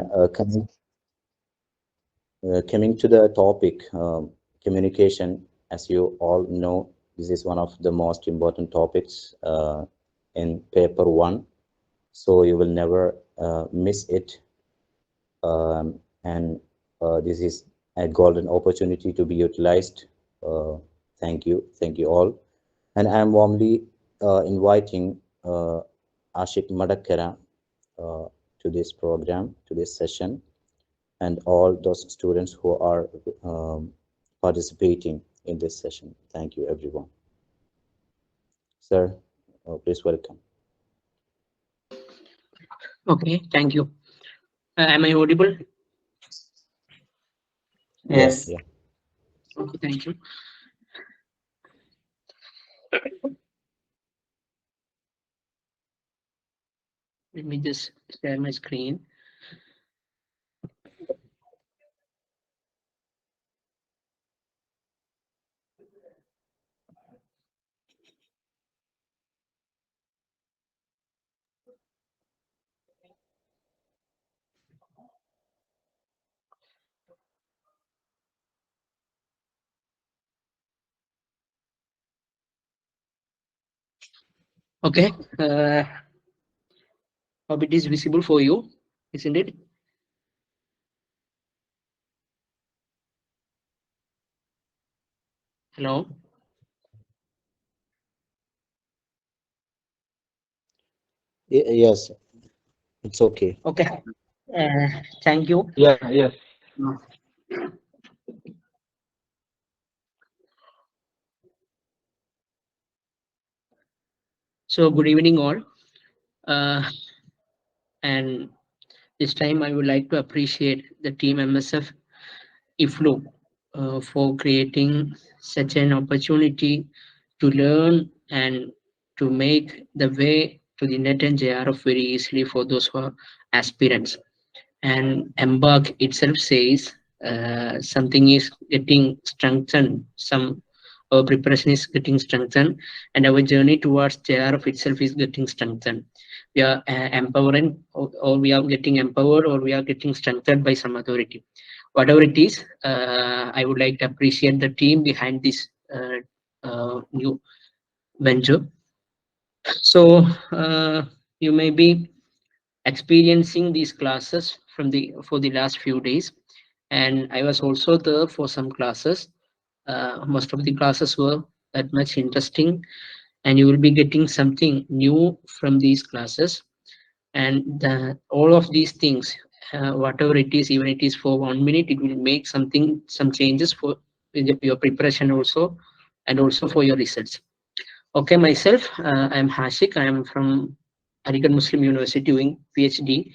And coming to the topic, communication, as you all know, this is one of the most important topics in paper 1. So you will never miss it. And this is a golden opportunity to be utilized. Thank you all. And I'm warmly inviting Ashik Madakara to this program, to this session, and all those students who are participating in this session. Thank you, everyone. Sir, please welcome. Okay, thank you. Am I audible? Yes. Yeah. Okay, thank you. Let me just share my screen. Okay. Hope it is visible for you, isn't it? Hello. Yes, it's okay. Okay. Thank you. Yeah, yes. So good evening all. And this time I would like to appreciate the team MSF EFLU for creating such an opportunity to learn and to make the way to the NET and JRF very easily for those who are aspirants. And Embark itself says something is getting strengthened, our preparation is getting strengthened, and our journey towards JRF itself is getting strengthened. We are empowering, or we are getting empowered, or we are getting strengthened by some authority. Whatever it is, I would like to appreciate the team behind this new venture. So you may be experiencing these classes for the last few days, and I was also there for some classes. Most of the classes were that much interesting, and you will be getting something new from these classes. And all of these things, whatever it is, even it is for 1 minute, it will make some changes for your preparation also, and also for your results. Okay, myself, I am Hashik. I am from Aligarh Muslim University doing PhD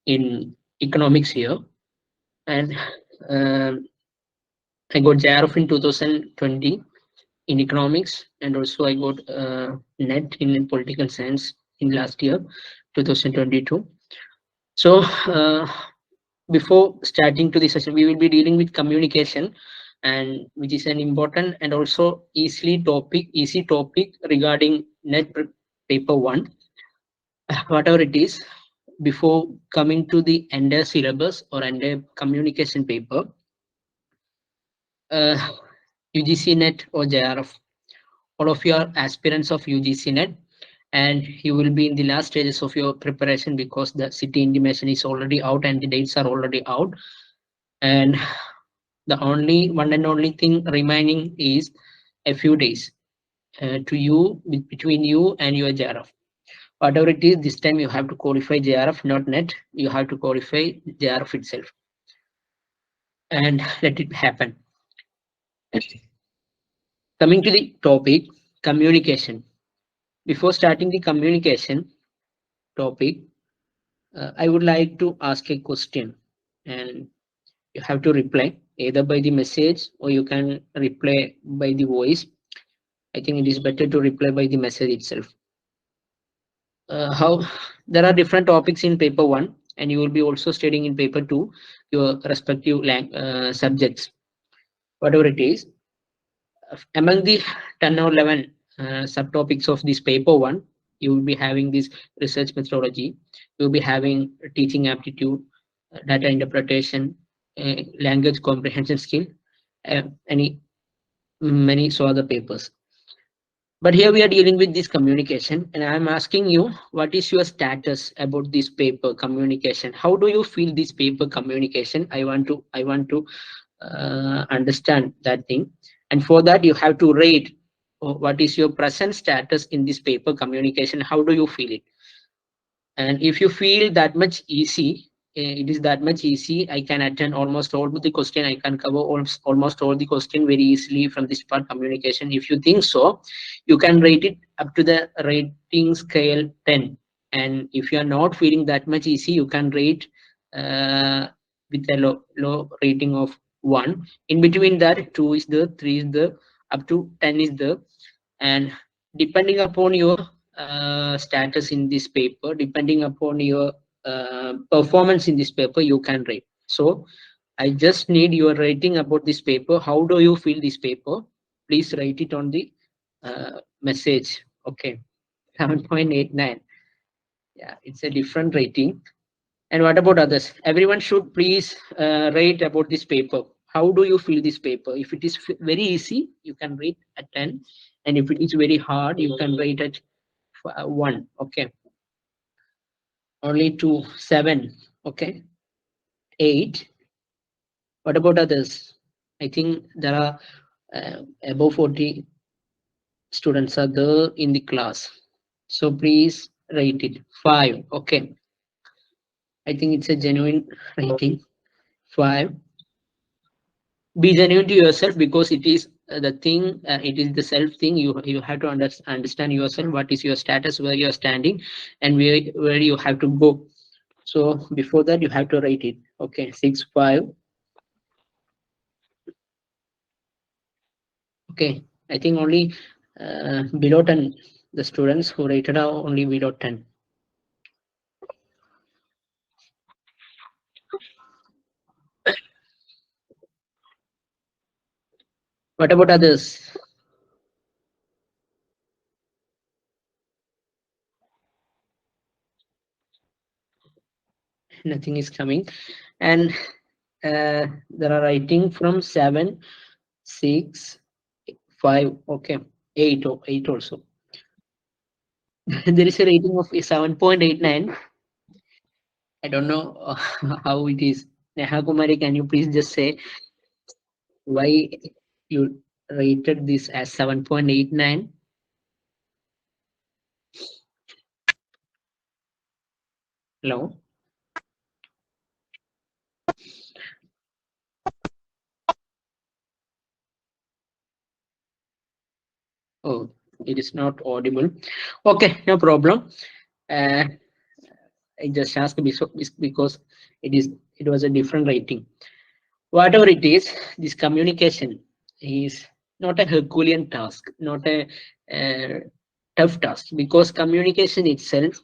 in economics here, and I got JRF in 2020 in economics, and also I got NET in political science in last year, 2022. So before starting to this session, we will be dealing with communication, and which is an important and also easy topic regarding NET paper 1. Whatever it is, before coming to the entire syllabus or entire communication paper, UGC NET or JRF, all of you are aspirants of UGC NET, and you will be in the last stages of your preparation because the city intimation is already out and the dates are already out, and the one and only thing remaining is a few days between you and your JRF. Whatever it is, this time you have to qualify JRF, not NET. You have to qualify JRF itself, and let it happen. Coming to the topic, communication. Before starting the communication topic, I would like to ask a question, and you have to reply either by the message or you can reply by the voice. I think it is better to reply by the message itself. How there are different topics in paper 1, and you will be also studying in paper 2 your respective subjects, whatever it is. Among the 10 or 11 subtopics of this paper 1, you will be having this research methodology, you will be having teaching aptitude, data interpretation, language comprehension skill, many so other papers. But here we are dealing with this communication, and I'm asking you, what is your status about this paper communication? How do you feel this paper communication? I want to understand that thing, and for that you have to rate what is your present status in this paper communication. How do you feel it? And if you feel that much easy, it is that much easy, I can attend almost all the question, I can cover almost all the question very easily from this part communication. If you think so, you can rate it up to the rating scale 10. And if you are not feeling that much easy, you can rate with a low rating of 1. In between that, 2 is the, 3 is the, up to 10 is the. And depending upon your status in this paper, depending upon your performance in this paper, you can rate. So I just need your rating about this paper. How do you feel this paper? Please write it on the message. Okay, 7.89. Yeah, it's a different rating. And what about others? Everyone should please rate about this paper. How do you feel this paper? If it is very easy, you can rate at 10. And if it is very hard, you can rate at 1. Okay. Only 2, 7. Okay. 8. What about others? I think there are above 40 students are there in the class. So please rate it 5. Okay. I think it's a genuine rating. 5. Be genuine to yourself, because it is the thing, it is the self thing. You have to understand yourself, what is your status, where you are standing, and where you have to go. So before that you have to write it. Okay, 6, 5. Okay, I think only below 10, the students who rated are only below 10. What about others? Nothing is coming. And there are writing from 7, 6, 5. Okay, 8 or 8 also. There is a rating of 7.89. I don't know how it is. Neha Kumari, can you please just say why you rated this as 7.89? Hello? Oh, it is not audible. Okay, no problem. I just asked because it was a different rating. Whatever it is, this communication is not a Herculean task, not a tough task, because communication itself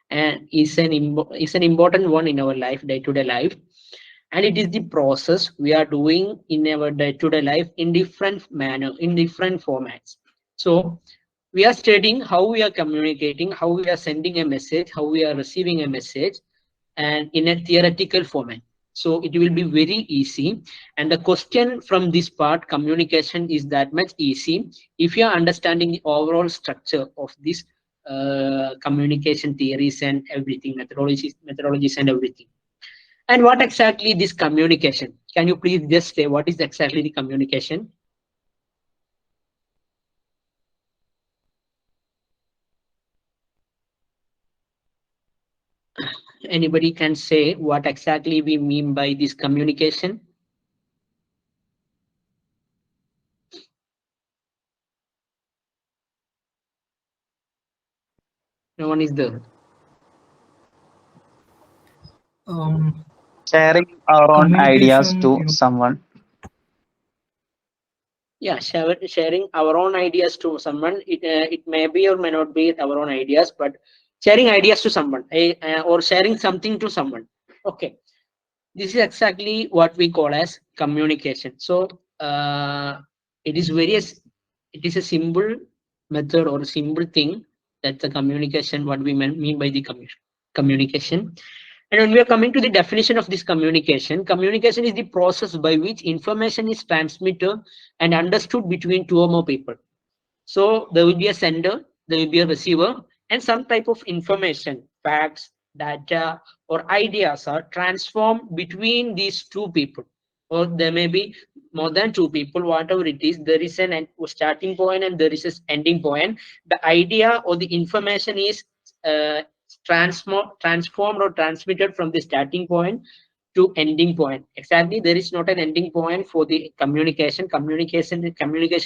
is an important one in our life, day-to-day life, and it is the process we are doing in our day-to-day life in different manner, in different formats. So we are studying how we are communicating, how we are sending a message, how we are receiving a message, and in a theoretical format. So it will be very easy. And the question from this part, communication, is that much easy if you are understanding the overall structure of this communication theories and everything, methodologies and everything. And what exactly this communication? Can you please just say what is exactly the communication? Anybody can say what exactly we mean by this communication? No one is there. Sharing our own ideas to someone. Yeah, sharing our own ideas to someone. It may be or may not be our own ideas, but sharing ideas to someone, or sharing something to someone. Okay, this is exactly what we call as communication. So it is a simple method or a simple thing, that the communication, what we mean by the communication. And when we are coming to the definition of this communication, communication is the process by which information is transmitted and understood between two or more people. So there will be a sender, there will be a receiver, and some type of information, facts, data, or ideas are transformed between these two people. Or there may be more than two people, whatever it is, there is an starting point and there is an ending point. The idea or the information is transformed or transmitted from the starting point to ending point. Exactly, there is not an ending point for the communication. Communication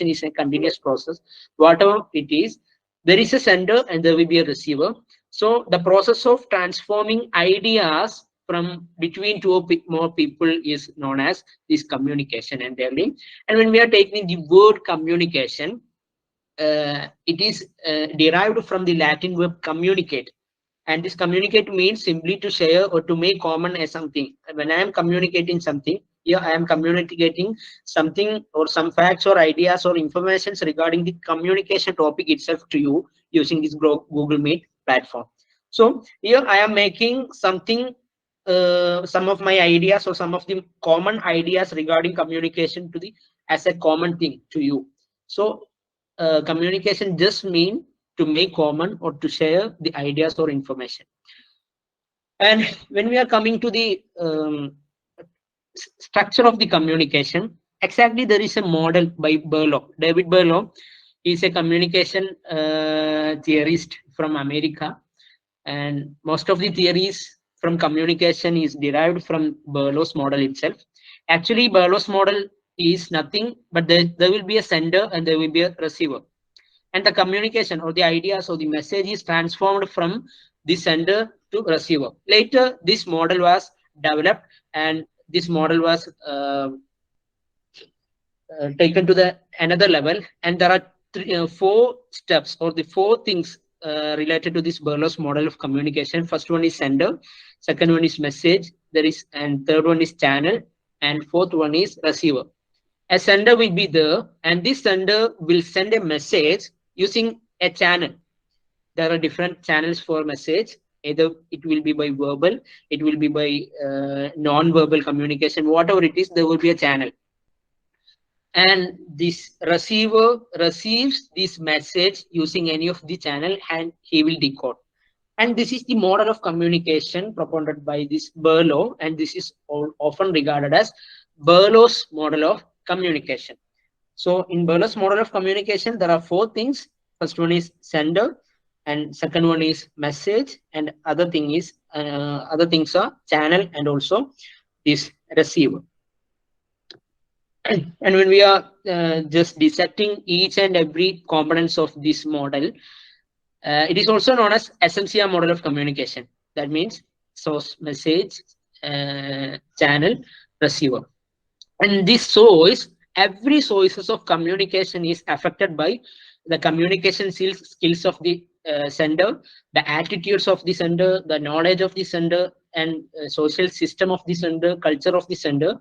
is a continuous process. Whatever it is, there is a sender and there will be a receiver. So the process of transforming ideas from between two or more people is known as this communication and their link. And when we are taking the word communication, it is derived from the Latin verb communicate. And this communicate means simply to share or to make common as something. When I am communicating something, here I am communicating something or some facts or ideas or informations regarding the communication topic itself to you using this Google Meet platform. So here I am making something, some of my ideas or some of the common ideas regarding communication to the as a common thing to you. So communication just mean to make common or to share the ideas or information. And when we are coming to the structure of the communication, exactly there is a model by Berlow. David Berlow is a communication theorist from America, and most of the theories from communication is derived from Berlow's model itself. Actually, Berlow's model is nothing but there will be a sender and there will be a receiver, and the communication or the ideas or the message is transformed from the sender to receiver. Later, this model was developed and this model was taken to the another level, and there are four steps or the four things related to this Berlow's model of communication. First one is sender, second one is message, and third one is channel, and fourth one is receiver. A sender will be there, and this sender will send a message using a channel. There are different channels for message. Either it will be by verbal, it will be by non-verbal communication, whatever it is, there will be a channel. And this receiver receives this message using any of the channel and he will decode. And this is the model of communication proposed by this Berlow, and this is often regarded as Berlow's model of communication. So in Berlow's model of communication, there are four things. First one is sender, and second one is message, and other things are channel and also this receiver. And when we are just dissecting each and every components of this model, it is also known as SMCR model of communication. That means source, message, channel, receiver. And this source, every sources of communication is affected by the communication skills of the sender, the attitudes of the sender, the knowledge of the sender, and social system of the sender, culture of the sender.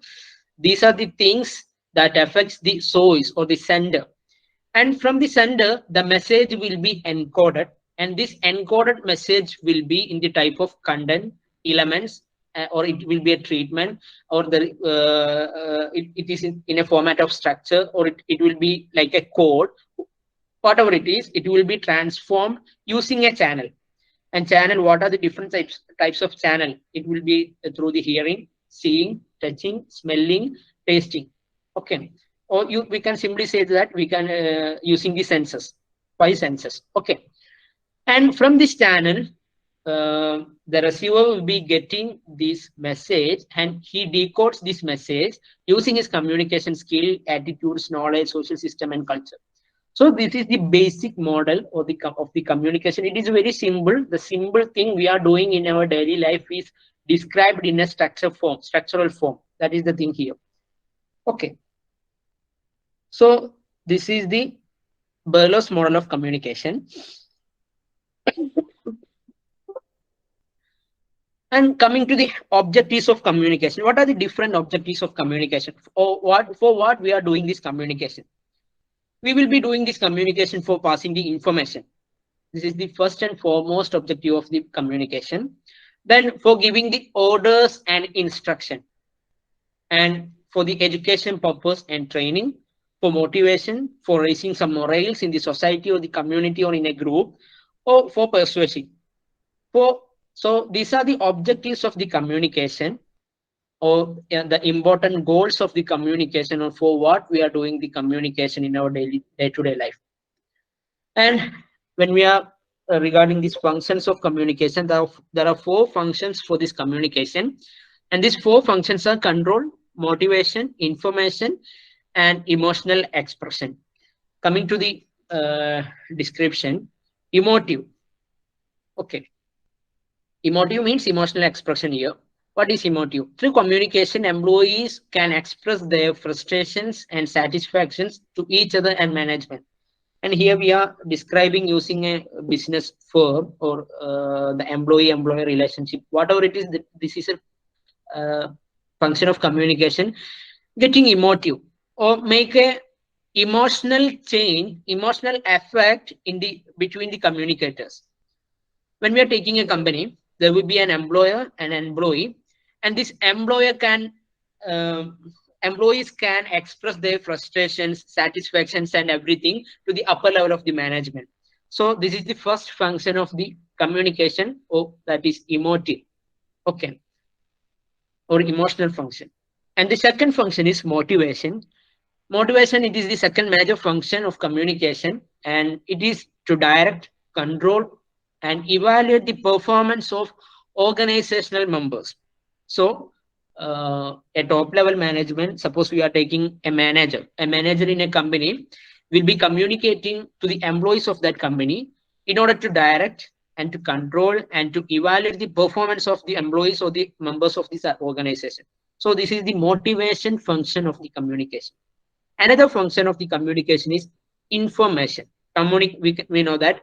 These are the things that affects the source or the sender. And from the sender, the message will be encoded, and this encoded message will be in the type of content, elements, or it will be a treatment, or it is in a format of structure, or it will be like a code. Whatever it is, it will be transformed using a channel. And channel, what are the different types of channel? It will be through the hearing, seeing, touching, smelling, tasting. Okay. Or we can simply say that we can using the senses, 5 senses. Okay. And from this channel, the receiver will be getting this message, and he decodes this message using his communication skill, attitudes, knowledge, social system, and culture. So this is the basic model of the communication. It is very simple. The simple thing we are doing in our daily life is described in a structural form. That is the thing here. Okay. So this is the Berlow's model of communication. And coming to the objectives of communication, what are the different objectives of communication? Or for what we are doing this communication? We will be doing this communication for passing the information. This is the first and foremost objective of the communication. Then for giving the orders and instruction, and for the education purpose and training, for motivation, for raising some morals in the society or the community or in a group, or for persuasion. So these are the objectives of the communication, or the important goals of the communication, or for what we are doing the communication in our day-to-day life. And when we are regarding these functions of communication, there are 4 functions for this communication, and these 4 functions are control, motivation, information, and emotional expression. Coming to the description, emotive. Okay, emotive means emotional expression here. What is emotive? Through communication, employees can express their frustrations and satisfactions to each other and management. And here we are describing using a business firm or the employee-employee relationship, whatever it is. This is a function of communication. Getting emotive or make a emotional change, emotional effect in the between the communicators. When we are taking a company, there will be an employer and an employee, and this employees can express their frustrations, satisfactions, and everything to the upper level of the management. So this is the first function of the communication, or that is emotive, okay, or emotional function. And the second function is motivation. Motivation, it is the second major function of communication, and it is to direct, control, and evaluate the performance of organizational members. So, a top level management, suppose we are taking a manager in a company will be communicating to the employees of that company in order to direct and to control and to evaluate the performance of the employees or the members of this organization. So, this is the motivation function of the communication. Another function of the communication is information. We know that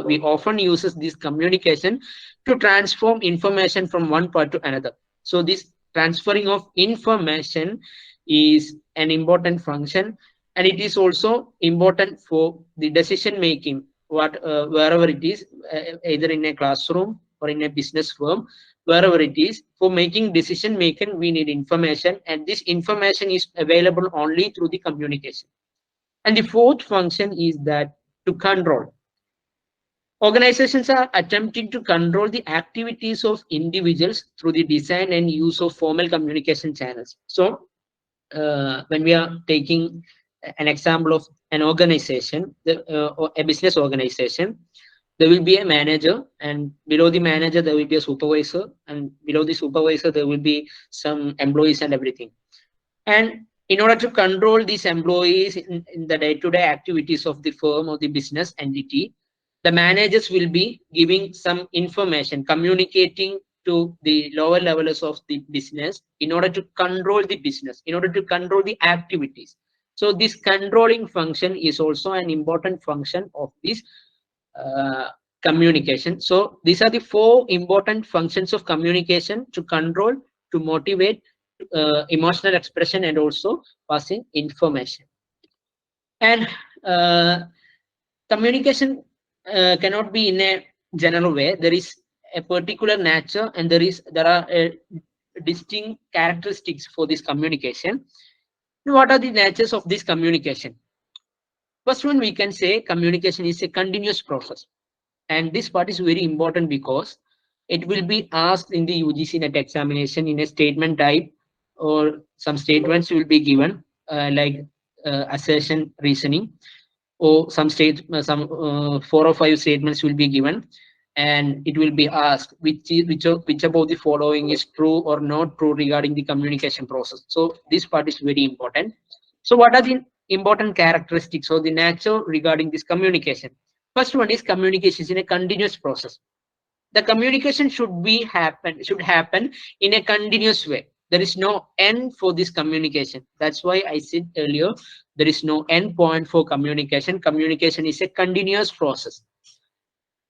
we often uses this communication to transform information from one part to another. So this transferring of information is an important function, and it is also important for the decision making, wherever it is, either in a classroom or in a business firm, wherever it is. For making decision making, we need information, and this information is available only through the communication. And the fourth function is that to control. Organizations are attempting to control the activities of individuals through the design and use of formal communication channels. So when we are taking an example of an organization, or a business organization, there will be a manager, and below the manager there will be a supervisor, and below the supervisor there will be some employees and everything. And in order to control these employees in the day-to-day activities of the firm or the business entity, the managers will be giving some information, communicating to the lower levels of the business in order to control the business, in order to control the activities. So this controlling function is also an important function of this communication. So these are the 4 important functions of communication: to control, to motivate, emotional expression, and also passing information. And communication cannot be in a general way. There is a particular nature, and there are distinct characteristics for this communication. What are the natures of this communication? First one, we can say communication is a continuous process, and this part is very important because it will be asked in the UGC NET examination in a statement type, or some statements will be given like assertion, reasoning, or some 4 or 5 statements will be given, and it will be asked which about the following is true or not true regarding the communication process. So this part is very important. So what are the important characteristics or the nature regarding this communication? First one is communication is in a continuous process. The communication should happen in a continuous way. There is no end for this communication. That's why I said earlier, there is no end point for communication. Communication is a continuous process.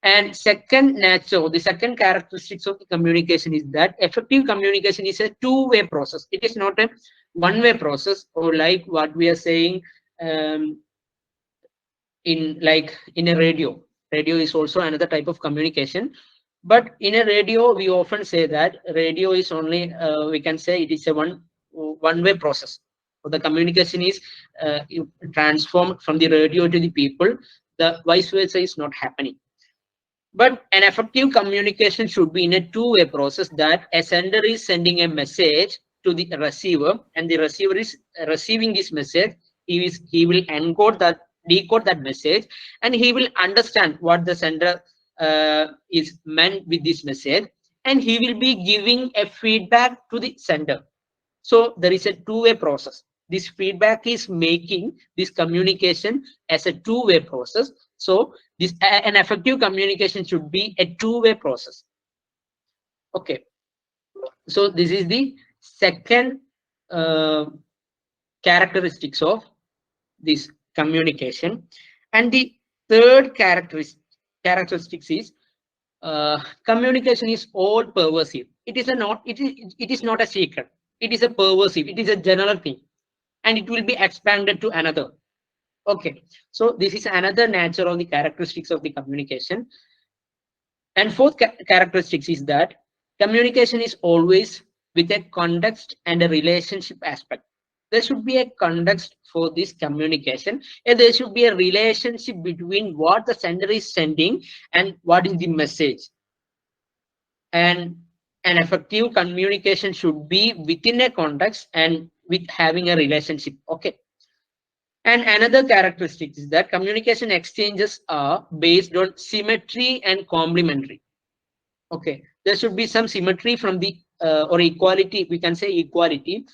And the second characteristics of the communication is that effective communication is a two-way process. It is not a one-way process, or like what we are saying in a radio. Radio is also another type of communication, But in a radio, we often say that radio is only, we can say it is a one-way process. So the communication is transformed from the radio to the people. The vice versa is not happening. But an effective communication should be in a two-way process, that a sender is sending a message to the receiver, and the receiver is receiving this message. He will decode that message, and he will understand what the sender is meant with this message, and he will be giving a feedback to the sender. So there is a two-way process. This feedback is making this communication as a two-way process. So this an effective communication should be a two-way process. Okay. So this is the second characteristics of this communication, and the third characteristics is communication is all pervasive. It is not a secret. It is a pervasive. It is a general thing, and it will be expanded to another. Okay, so this is another nature of the characteristics of the communication. And fourth characteristics is that communication is always with a context and a relationship aspect. There should be a context for this communication, and there should be a relationship between what the sender is sending and what is the message. And an effective communication should be within a context and with having a relationship. Okay. And another characteristic is that communication exchanges are based on symmetry and complementary. Okay, there should be some symmetry from the or equality, we can say equality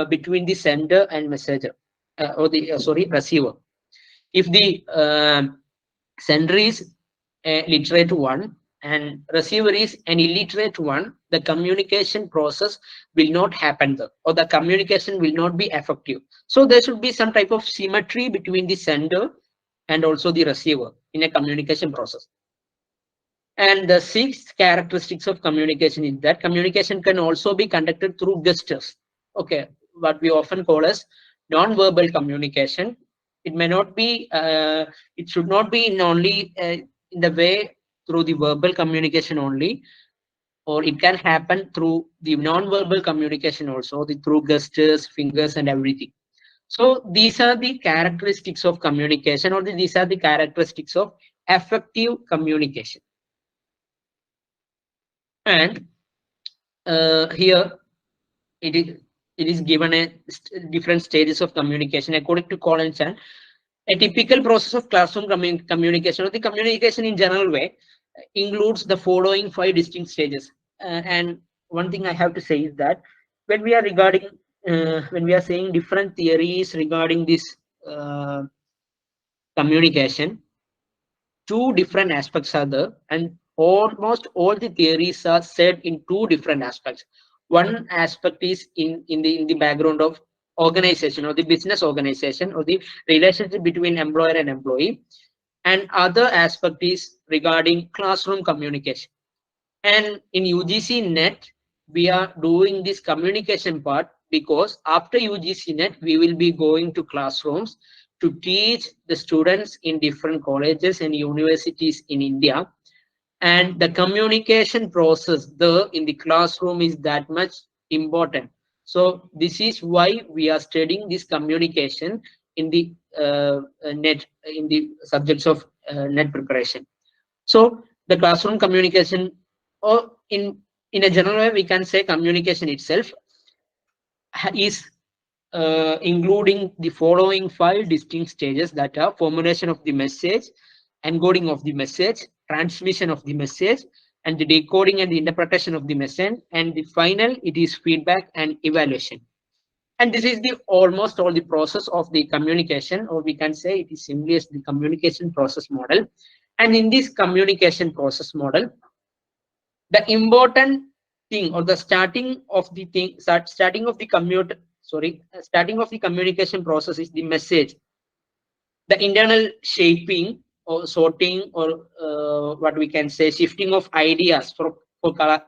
between the sender and messenger, or the receiver. If the sender is a literate one and receiver is an illiterate one, the communication process will not happen there, or the communication will not be effective. So there should be some type of symmetry between the sender and also the receiver in a communication process. And the sixth characteristics of communication is that communication can also be conducted through gestures. Okay, what we often call as non-verbal communication. It may not be, it should not be in only in the way through the verbal communication only, or it can happen through the non-verbal communication also, through gestures, fingers, and everything. So these are the characteristics of communication, or these are the characteristics of effective communication. And here it is given a different stages of communication according to Collins. And a typical process of classroom communication, or the communication in general way, includes the following 5 distinct stages. And one thing I have to say is that when we are saying different theories regarding this communication, 2 different aspects are there, and almost all the theories are said in 2 different aspects. One aspect is in the background of organization, or the business organization, or the relationship between employer and employee, and other aspect is regarding classroom communication. And in UGC NET, we are doing this communication part because after UGC NET, we will be going to classrooms to teach the students in different colleges and universities in India. And the communication process there in the classroom is that much important. So this is why we are studying this communication in the NET, in the subjects of NET preparation. So the classroom communication, or in a general way, we can say communication itself is including the following 5 distinct stages, that are formulation of the message, encoding of the message, transmission of the message, and the decoding and the interpretation of the message, and the final, it is feedback and evaluation. And this is the almost all the process of the communication, or we can say it is simply as the communication process model. And in this communication process model, the important thing, or the starting of the communication process is the message. The internal shaping or sorting, or what we can say shifting of ideas for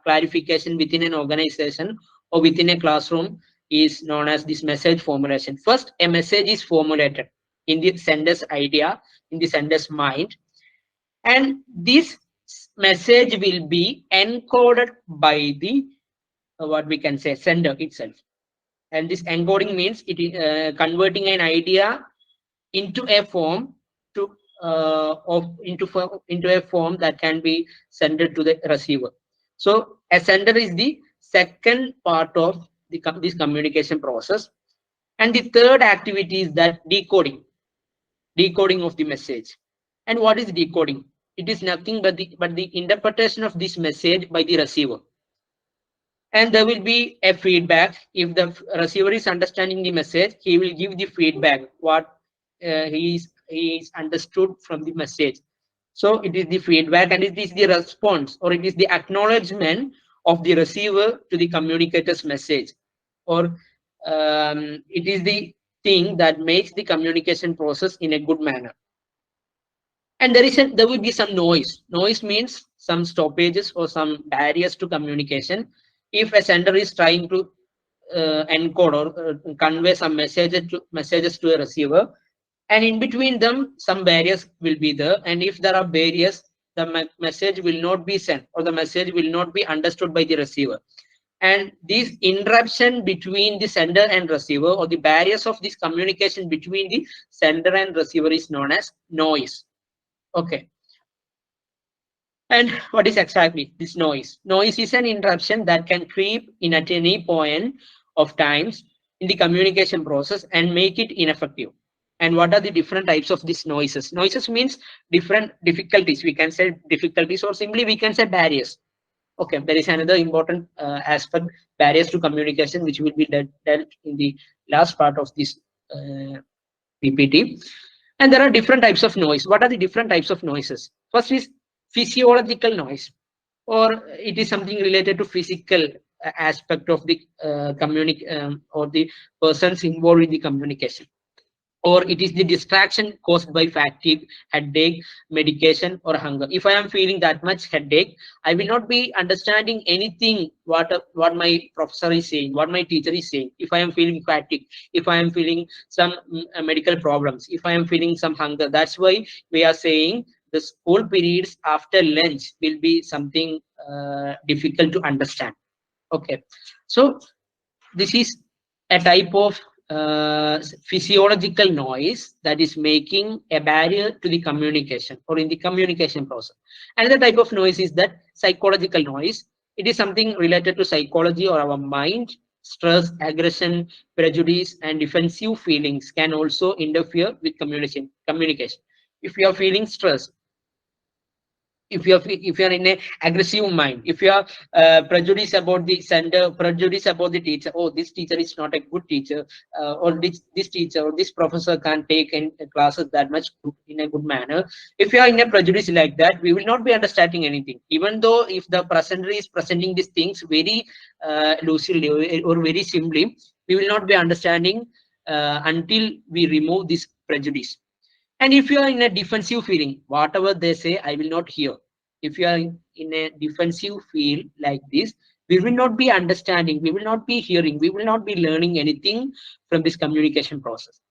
clarification within an organization or within a classroom is known as this message formulation. First, a message is formulated in the sender's idea, in the sender's mind, and this message will be encoded by the what we can say sender itself. And this encoding means it is converting an idea into a form to into a form that can be sent to the receiver. So a sender is the second part of this communication process, and the third activity is that decoding of the message. And what is decoding? It is nothing but the interpretation of this message by the receiver. And there will be a feedback. If the receiver is understanding the message, he will give the feedback what he is understood from the message. So it is the feedback, and it is the response, or it is the acknowledgement of the receiver to the communicator's message, or it is the thing that makes the communication process in a good manner. And there will be some noise. Noise means some stoppages or some barriers to communication. If a sender is trying to encode or convey some messages to a receiver, and in between them some barriers will be there, and if there are barriers, the message will not be sent, or the message will not be understood by the receiver. And this interruption between the sender and receiver, or the barriers of this communication between the sender and receiver, is known as noise. Okay. And what is exactly this noise? Noise is an interruption that can creep in at any point of times in the communication process and make it ineffective. And what are the different types of these noises? Noises means different difficulties. We can say difficulties, or simply we can say barriers. Okay, there is another important aspect, barriers to communication, which will be dealt in the last part of this PPT. And there are different types of noise. What are the different types of noises? First is physiological noise, or it is something related to physical aspect of the or the persons involved in the communication, or it is the distraction caused by fatigue, headache, medication, or hunger. If I am feeling that much headache, I will not be understanding anything what my professor is saying, what my teacher is saying. If I am feeling fatigue, if I am feeling some medical problems, if I am feeling some hunger, that's why we are saying the school periods after lunch will be something difficult to understand. Okay, so this is a type of physiological noise that is making a barrier to the communication, or in the communication process. Another type of noise is that psychological noise. It is something related to psychology or our mind. Stress, aggression, prejudice, and defensive feelings can also interfere with communication. If you are feeling stress, if you are in a aggressive mind, if you are prejudiced about the sender, prejudiced about the teacher, oh, this teacher is not a good teacher, or this teacher or this professor can't take in classes that much in a good manner. If you are in a prejudice like that, we will not be understanding anything, even though if the presenter is presenting these things very lucidly or very simply, we will not be understanding until we remove this prejudice. And if you are in a defensive feeling, whatever they say, I will not hear. If you are in a defensive feel like this, we will not be understanding, we will not be hearing, we will not be learning anything from this communication process.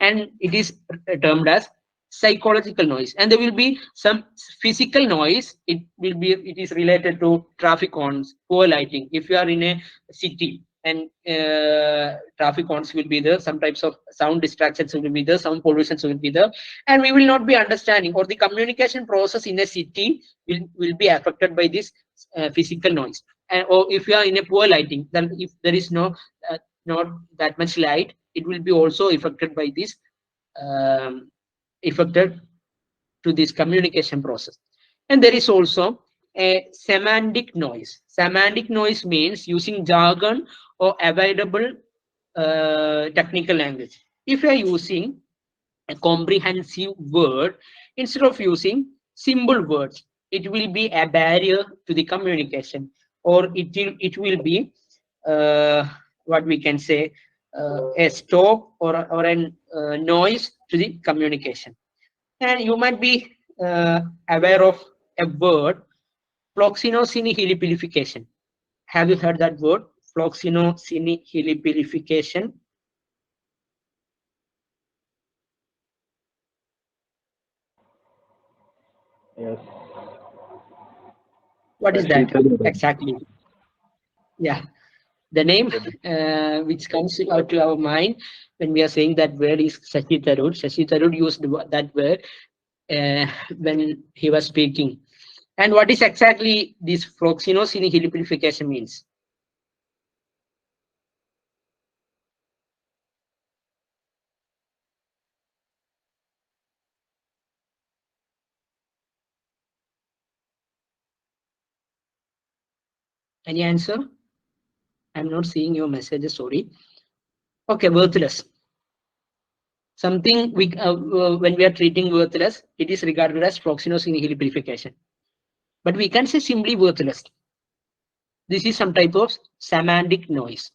And it is termed as psychological noise. And there will be some physical noise. It is related to traffic horns, poor lighting. If you are in a city and traffic horns will be there, some types of sound distractions will be there, sound pollutions will be there, and we will not be understanding, or the communication process in a city will be affected by this physical noise. And or if you are in a poor lighting, then if there is not that much light, it will be also affected by this affected to this communication process. And there is also a semantic noise. Semantic noise means using jargon or available technical language. If you are using a comprehensive word instead of using simple words, it will be a barrier to the communication, or it will be what we can say a stop or a noise to the communication. And you might be aware of a word, floxinosinihilipilification. Have you heard that word, floxinosinihilipilification? Yes. What is that exactly? Yeah, the name which comes out to our mind when we are saying that word is Shashi Tharoor. Shashi Tharoor used that word when he was speaking. And what is exactly this fluoxetine helipidification means? Any answer? I'm not seeing your messages, sorry. Okay, worthless. Something when we are treating worthless, it is regarded as fluoxetine helipidification. But we can say simply worthless. This is some type of semantic noise.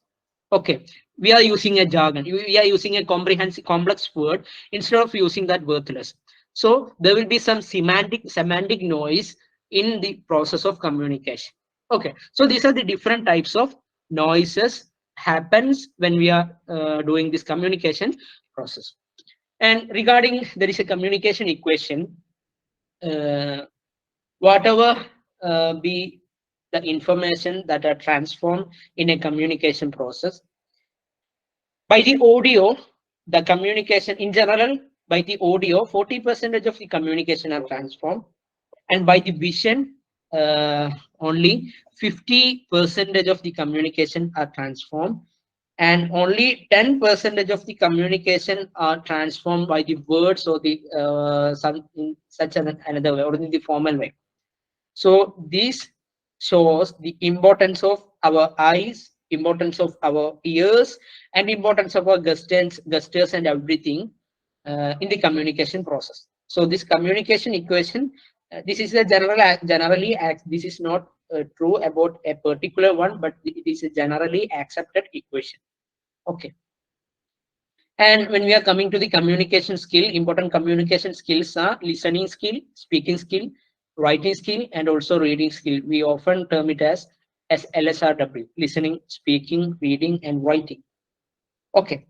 Okay, we are using a jargon. We are using a comprehensive, complex word instead of using that worthless. So there will be some semantic noise in the process of communication. Okay, so these are the different types of noises happens when we are doing this communication process. And regarding there is a communication equation. Whatever be the information that are transformed in a communication process. By the audio, the communication in general, by the audio, 40% of the communication are transformed. And by the vision, only 50% of the communication are transformed. And only 10% of the communication are transformed by the words or the some in such another way or in the formal way. So this shows the importance of our eyes, importance of our ears, and importance of our gestures and everything in the communication process. So this communication equation, this is a generally this is not true about a particular one, but it is a generally accepted equation. Okay. And when we are coming to the communication skill, important communication skills are listening skill, speaking skill, writing skill, and also reading skill. We often term it as LSRW, listening, speaking, reading, and writing. Okay.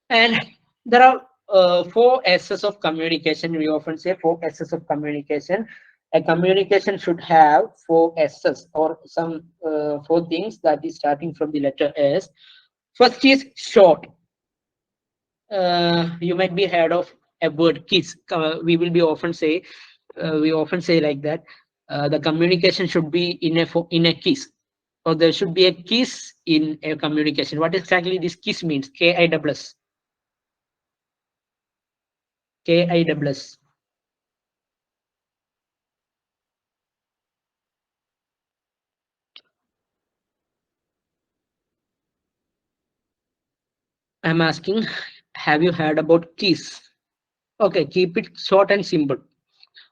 And there are 4 S's of communication. We often say 4 S's of communication. A communication should have 4 S's or some 4 things that is starting from the letter S. First is short. You might be heard of a word kiss. We will be often say we often say like that. The communication should be in a kiss, or there should be a kiss in a communication. What exactly this kiss means? KISS. KISS. I'm asking, have you heard about kiss? Okay, keep it short and simple.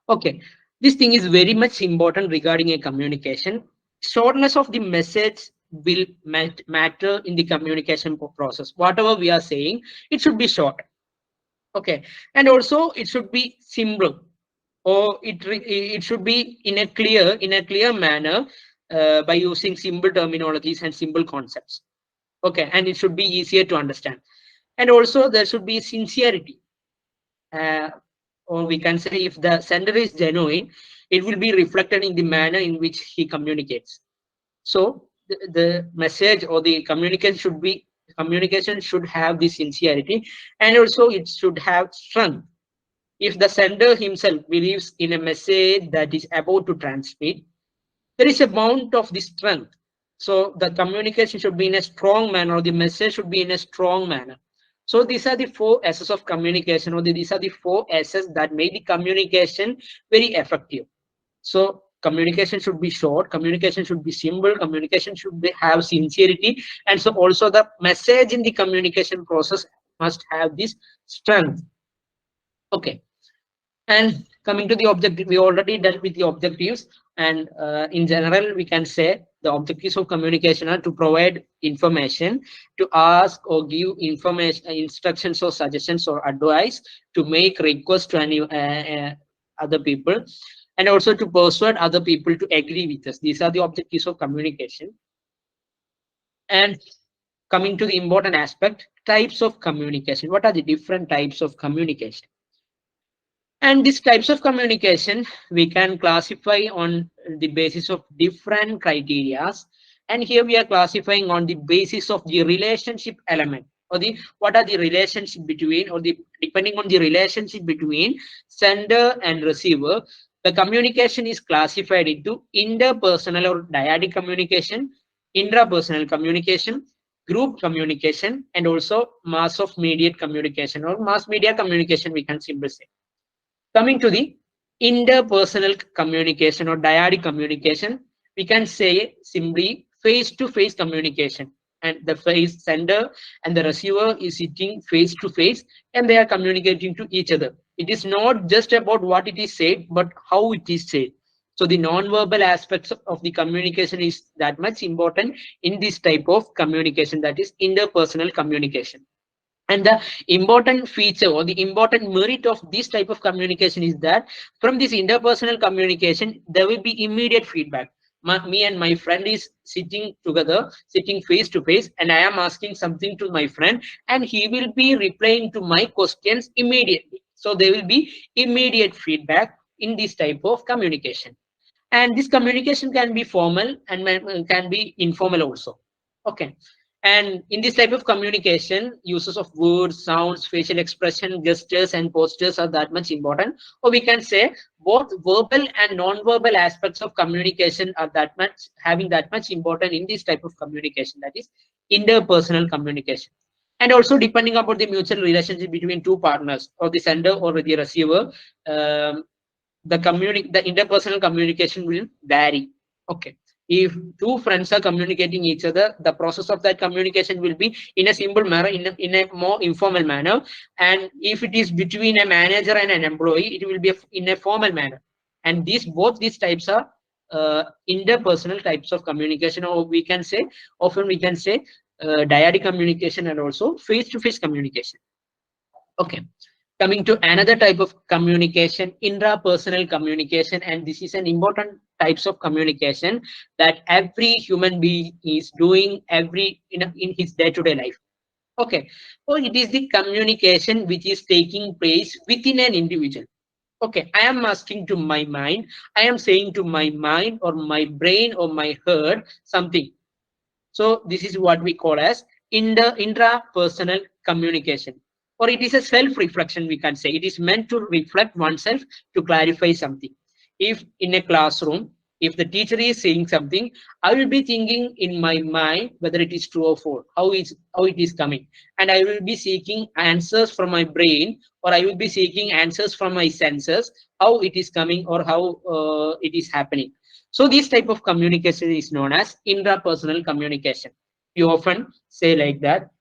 Okay, this thing is very much important regarding a communication. Shortness of the message will matter in the communication process. Whatever we are saying, it should be short. Okay, and also it should be simple, or it should be in a clear manner by using simple terminologies and simple concepts. Okay, and it should be easier to understand. And also there should be sincerity. Or we can say if the sender is genuine, it will be reflected in the manner in which he communicates. So the message or the communication should have the sincerity, and also it should have strength. If the sender himself believes in a message that is about to transmit, there is a amount of the strength. So the communication should be in a strong manner, or the message should be in a strong manner. So these are the 4 S's of communication, or these are the 4 S's that make the communication very effective. So communication should be short, communication should be simple, communication should have sincerity, and so also the message in the communication process must have this strength. Okay. And coming to the objective, we already dealt with the objectives, and in general, we can say the objectives of communication are to provide information, to ask or give information, instructions or suggestions or advice, to make requests to any other people, and also to persuade other people to agree with us. These are the objectives of communication. And coming to the important aspect, types of communication. What are the different types of communication? And these types of communication we can classify on the basis of different criteria. And here we are classifying on the basis of the relationship element, or the what are the relationship between, or the depending on the relationship between sender and receiver, the communication is classified into interpersonal or dyadic communication, intrapersonal communication, group communication, and also mass of mediate communication or mass media communication, we can simply say. Coming to the interpersonal communication or dyadic communication, we can say simply face-to-face communication. And the face sender and the receiver is sitting face to face, and they are communicating to each other. It is not just about what it is said, but how it is said. So the non-verbal aspects of the communication is that much important in this type of communication, that is interpersonal communication. And the important feature or the important merit of this type of communication is that from this interpersonal communication, there will be immediate feedback. Me and my friend is sitting together, sitting face to face, and I am asking something to my friend, and he will be replying to my questions immediately. So there will be immediate feedback in this type of communication. And this communication can be formal and can be informal also. Okay. And in this type of communication, uses of words, sounds, facial expression, gestures, and postures are that much important. Or we can say both verbal and non-verbal aspects of communication are that much having that much important in this type of communication, that is interpersonal communication. And also depending upon the mutual relationship between two partners, or the sender or the receiver, um, the interpersonal communication will vary. Okay, if two friends are communicating each other, the process of that communication will be in a simple manner, in a more informal manner. And if it is between a manager and an employee, it will be in a formal manner. And both these types are interpersonal types of communication, or we can say often we can say dyadic communication and also face-to-face communication. Okay, coming to another type of communication, intrapersonal communication, and this is an important types of communication that every human being is doing in his day-to-day life. Okay, so it is the communication which is taking place within an individual. Okay, I am asking to my mind, I am saying to my mind or my brain or my heart something. So this is what we call as intrapersonal communication, or it is a self-reflection. We can say it is meant to reflect oneself to clarify something. If in a classroom, if the teacher is saying something, I will be thinking in my mind whether it is true or false, how it is coming, and I will be seeking answers from my brain, or I will be seeking answers from my senses, how it is coming or how it is happening. So this type of communication is known as intrapersonal communication. We often say like that.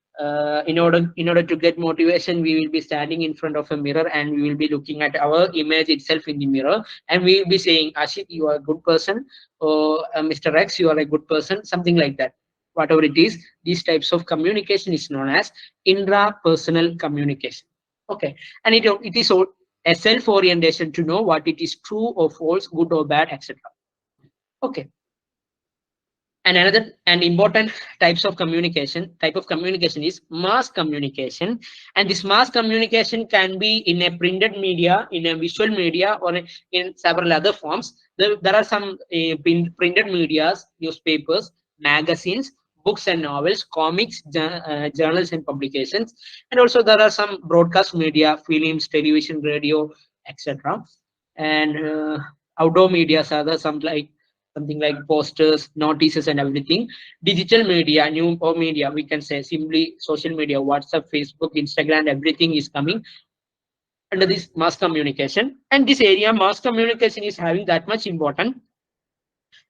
In order to get motivation, we will be standing in front of a mirror and we will be looking at our image itself in the mirror, and we will be saying, Ashit, you are a good person, or Mr. X, you are a good person, something like that. Whatever it is, these types of communication is known as intrapersonal communication. Okay, and it is a self-orientation to know what it is true or false, good or bad, etc. Okay, and another and important type of communication is mass communication. And this mass communication can be in a printed media, in a visual media, or in several other forms. There are some printed medias, newspapers, magazines, books and novels, comics, journals and publications. And also there are some broadcast media, films, television, radio, etc. And outdoor media are there, something like posters, notices, and everything. Digital media, new or media, we can say simply social media, WhatsApp, Facebook, Instagram, everything is coming under this mass communication. And this area, mass communication, is having that much important.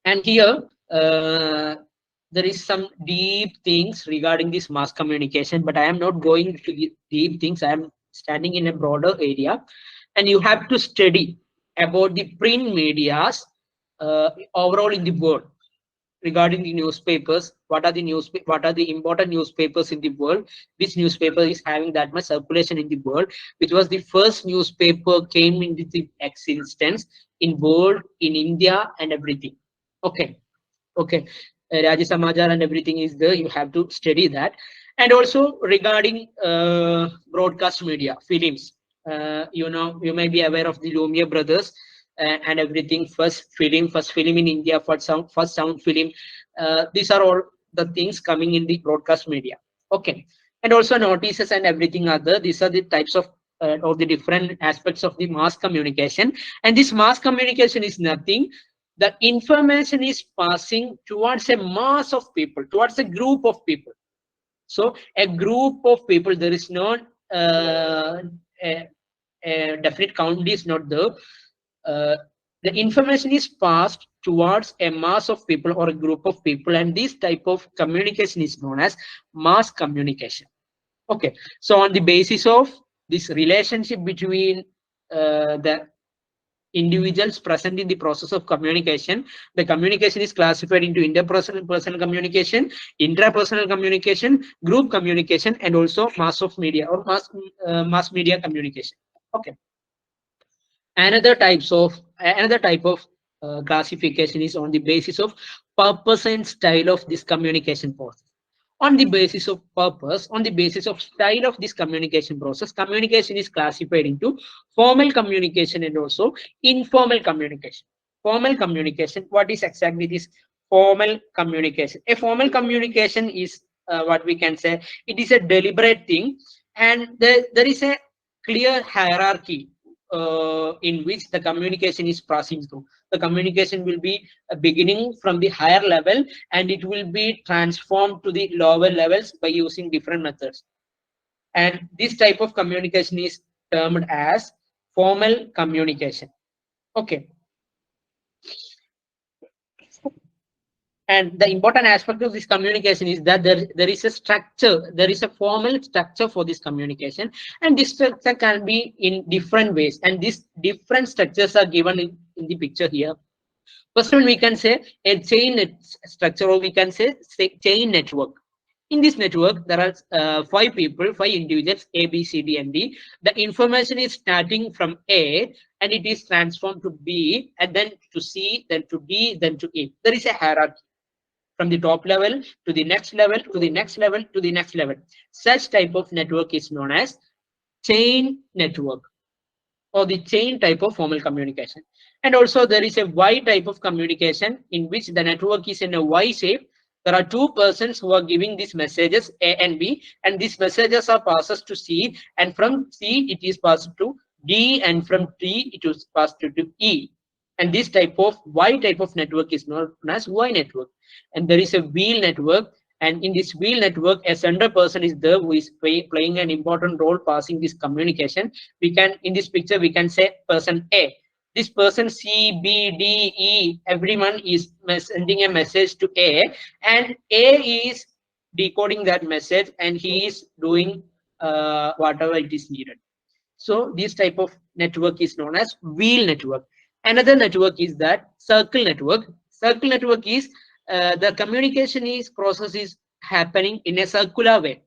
And here, there is some deep things regarding this mass communication, but I am not going to the deep things. I am standing in a broader area, and you have to study about the print medias overall in the world. Regarding the newspapers, what are the important newspapers in the world, which newspaper is having that much circulation in the world, which was the first newspaper came into the existence in world, in India, and everything. Okay, okay, Raja Samachar and everything is there, you have to study that. And also regarding broadcast media, films, You know, you may be aware of the Lumiere brothers and everything. First film in India, first sound film. These are all the things coming in the broadcast media. Okay, and also notices and everything other. These are the types of or the different aspects of the mass communication. And this mass communication is nothing. The information is passing towards a mass of people, towards a group of people. So a group of people, there is no a, a definite count is not there. Uh, the information is passed towards a mass of people or a group of people, and this type of communication is known as mass communication. Okay, so on the basis of this relationship between the individuals present in the process of communication, the communication is classified into interpersonal personal communication, intrapersonal communication, group communication, and also mass of media or mass media communication. Okay, another type of classification is on the basis of purpose and style of this communication process. On the basis of purpose, on the basis of style of this communication process, communication is classified into formal communication and also informal communication. Formal communication, what is exactly this formal communication? A formal communication is what we can say, it is a deliberate thing, and there is a clear hierarchy in which the communication is passing through. The communication will be beginning from the higher level, and it will be transformed to the lower levels by using different methods. And this type of communication is termed as formal communication. Okay. And the important aspect of this communication is that there is a structure, there is a formal structure for this communication, and this structure can be in different ways, and these different structures are given in the picture here. First one, we can say a structure, or we can say chain network. In this network, there are 5 people, 5 individuals, A, B, C, D, and D. The information is starting from A, and it is transformed to B, and then to C, then to D, then to E. There is a hierarchy from the top level to the next level, to the next level, to the next level. Such type of network is known as chain network, or the chain type of formal communication. And also there is a Y type of communication in which the network is in a Y shape. There are 2 persons who are giving these messages, A and B, and these messages are passed to C, and from C it is passed to D, and from D it is passed to E. And this type of Y type of network is known as Y network. And there is a wheel network, and in this wheel network, a center person is there who is playing an important role passing this communication. We can, in this picture, we can say person A. This person C, B, D, E, everyone is sending a message to A, and A is decoding that message, and he is doing whatever it is needed. So this type of network is known as wheel network. Another network is that circle network. Circle network is the communication process is happening in a circular way,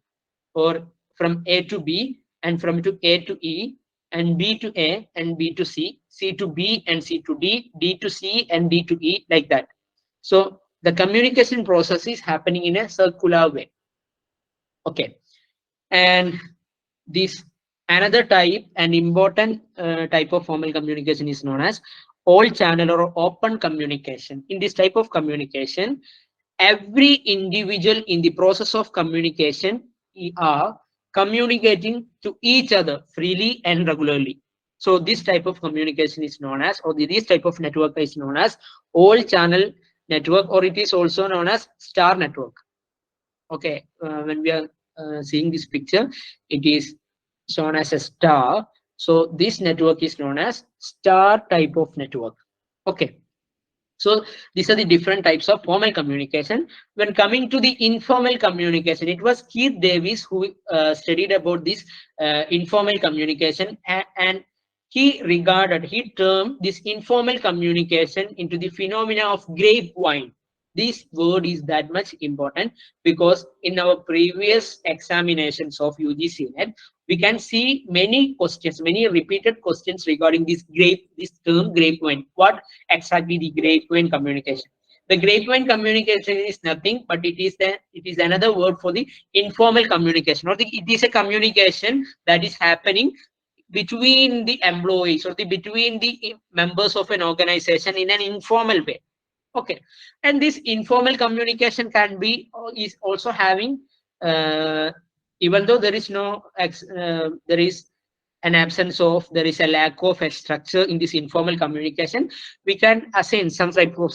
or from A to B, and from to A to E, and B to A, and B to C, C to B, and C to D, D to C, and D to E, like that. So the communication process is happening in a circular way. Okay, and this another type, an important type of formal communication is known as all channel or open communication. In this type of communication, every individual in the process of communication are communicating to each other freely and regularly. So this type of communication is known as, or this type of network is known as all channel network, or it is also known as star network. Okay, when we are seeing this picture, it is shown as a star. So this network is known as star type of network. Okay. So these are the different types of formal communication. When coming to the informal communication, it was Keith Davis who studied about this informal communication, and he termed this informal communication into the phenomena of grapevine. This word is that much important because in our previous examinations of UGC NET, we can see many questions, many repeated questions regarding this term grapevine. What exactly the grapevine communication? The grapevine communication is nothing but it is another word for the informal communication, or it is a communication that is happening between the employees or between the members of an organization in an informal way. Okay, and this informal communication can be is also having even though there is there is an absence of, there is a lack of a structure in this informal communication, we can assign some type of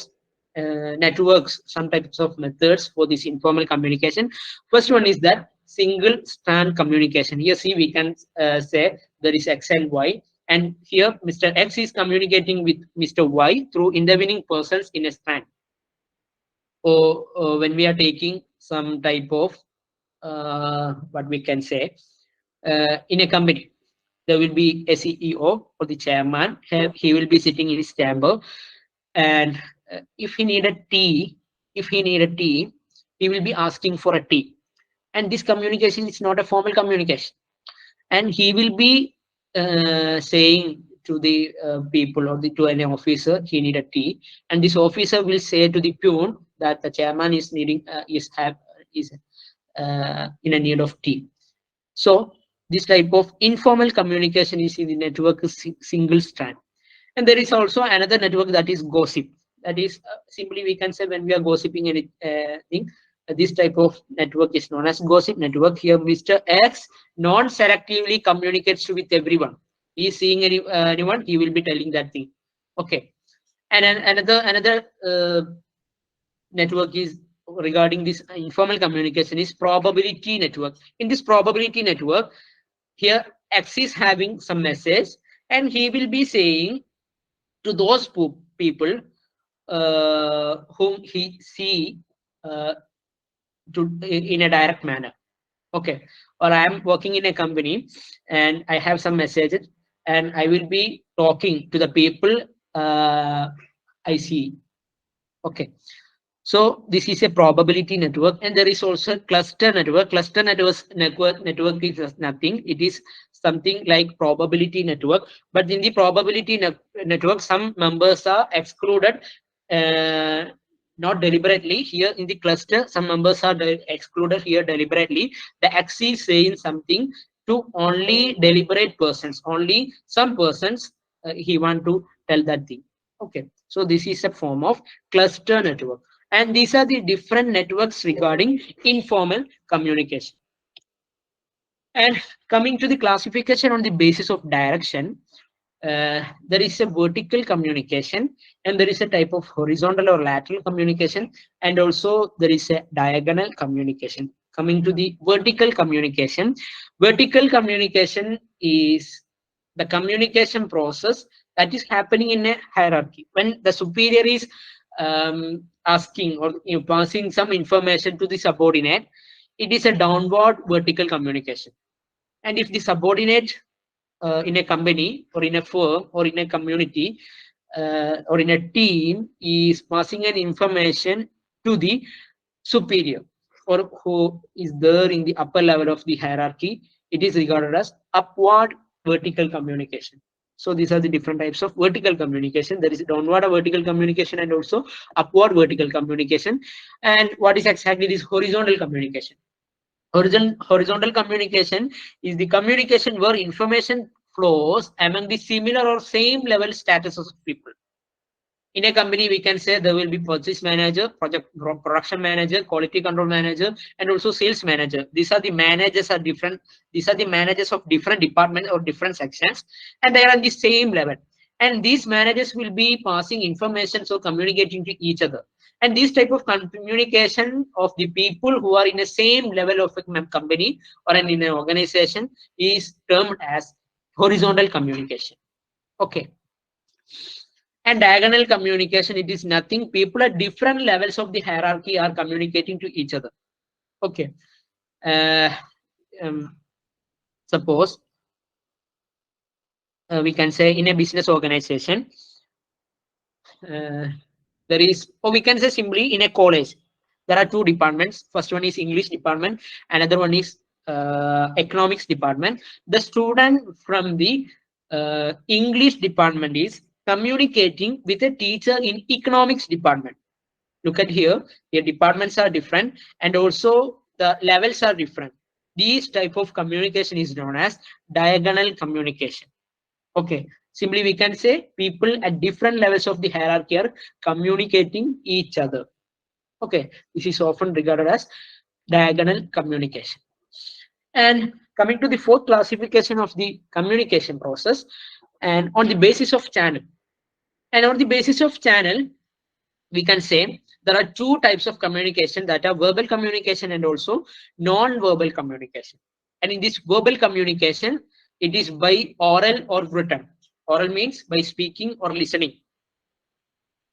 networks, some types of methods for this informal communication. First one is that single strand communication. Here see, we can say there is X and Y, and here Mr. X is communicating with Mr. Y through intervening persons in a strand. Or when we are taking some type of what we can say in a company, there will be a CEO or the chairman. He will be sitting in his chamber, and if he need a tea, he will be asking for a tea. And this communication is not a formal communication. And he will be saying to the people or to an officer, he need a tea. And this officer will say to the peon that the chairman is needing is in a need of tea. So this type of informal communication is in the network single strand. And there is also another network, that is gossip. That is simply we can say when we are gossiping anything, this type of network is known as gossip network. Here Mr. X non-selectively communicates with everyone. He is seeing anyone, he will be telling that thing. Okay. And another network is regarding this informal communication is probability network. In this probability network, here X is having some message, and he will be saying to those people whom he see in a direct manner. Okay, or I am working in a company and I have some messages, and I will be talking to the people I see. Okay, so this is a probability network. And there is also cluster network. Cluster network is nothing. It is something like probability network, but in the probability network, some members are excluded, not deliberately. Here in the cluster, some members are excluded here deliberately. The X is saying something to only deliberate persons, only some persons he want to tell that thing. Okay, so this is a form of cluster network. And these are the different networks regarding informal communication. And coming to the classification on the basis of direction, there is a vertical communication, and there is a type of horizontal or lateral communication, and also there is a diagonal communication. Coming to the vertical communication is the communication process that is happening in a hierarchy. When the superior is asking or passing some information to the subordinate, it is a downward vertical communication. And if the subordinate in a company or in a firm or in a community or in a team is passing an information to the superior or who is there in the upper level of the hierarchy, it is regarded as upward vertical communication. So these are the different types of vertical communication. There is downward vertical communication and also upward vertical communication. And what is exactly this horizontal communication? Horizontal communication is the communication where information flows among the similar or same level statuses of people. In a company, we can say there will be purchase manager, production manager, quality control manager, and also sales manager. These are the managers are different. These are the managers of different departments or different sections, and they are on the same level. And these managers will be passing information, so communicating to each other. And this type of communication of the people who are in the same level of a company or in an organization is termed as horizontal communication. Okay. And diagonal communication, it is nothing. People at different levels of the hierarchy are communicating to each other. Okay. Suppose we can say in a business organization, there is, or we can say simply in a college, there are two departments. First one is English department, another one is economics department. The student from the English department is communicating with a teacher in economics department. Look at here, your departments are different and also the levels are different. These type of communication is known as diagonal communication. Okay, simply we can say people at different levels of the hierarchy are communicating each other. Okay, this is often regarded as diagonal communication. And coming to the fourth classification of the communication process, and on the basis of channel. And on the basis of channel, we can say there are two types of communication, that are verbal communication and also non-verbal communication. And in this verbal communication, it is by oral or written. Oral means by speaking or listening.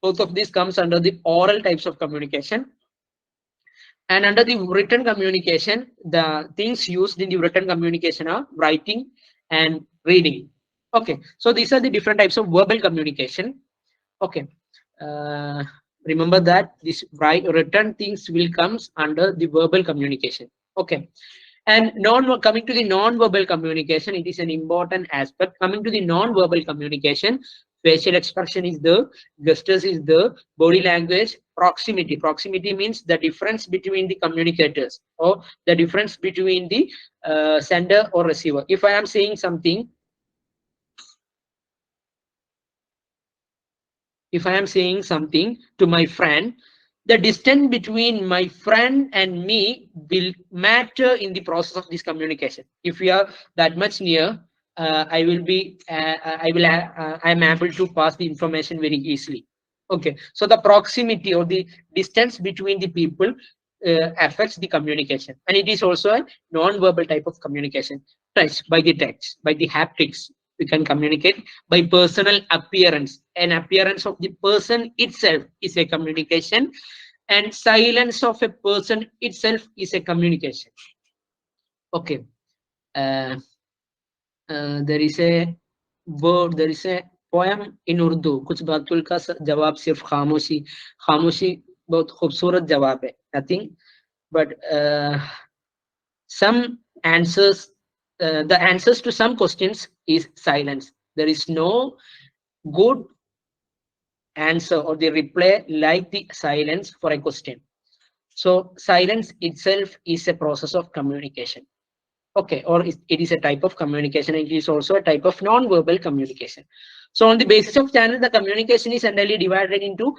Both of these comes under the oral types of communication. And under the written communication, the things used in the written communication are writing and reading. Okay, so these are the different types of verbal communication. Okay, remember that this written things will comes under the verbal communication. Okay, and coming to the non-verbal communication, it is an important aspect. Coming to the non-verbal communication, facial expression is the, gestures is the, body language, proximity. Proximity means the difference between the communicators, or the difference between the sender or receiver. If I am saying something, to my friend, the distance between my friend and me will matter in the process of this communication. If we are that much near, I am able to pass the information very easily. Okay, so the proximity or the distance between the people affects the communication, and it is also a non-verbal type of communication. By the text, by the haptics, we can communicate. By personal appearance, an appearance of the person itself is a communication, and silence of a person itself is a communication. Okay, there is a word, there is a poem in Urdu, कुछ बातुल का जवाब सिर्फ खामोशी. खामोशी बहुत खूबसूरत जवाब है, nothing but some answers, the answers to some questions is silence. There is no good answer or the reply like the silence for a question. So silence itself is a process of communication. Okay, or it is a type of communication. It is also a type of non-verbal communication. So on the basis of channel, the communication is entirely divided into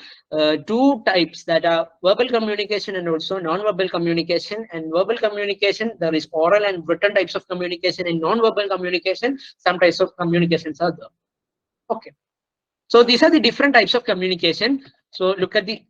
two types, that are verbal communication and also non-verbal communication. And verbal communication, there is oral and written types of communication. In non-verbal communication, some types of communications are there. Okay, so these are the different types of communication. So look at the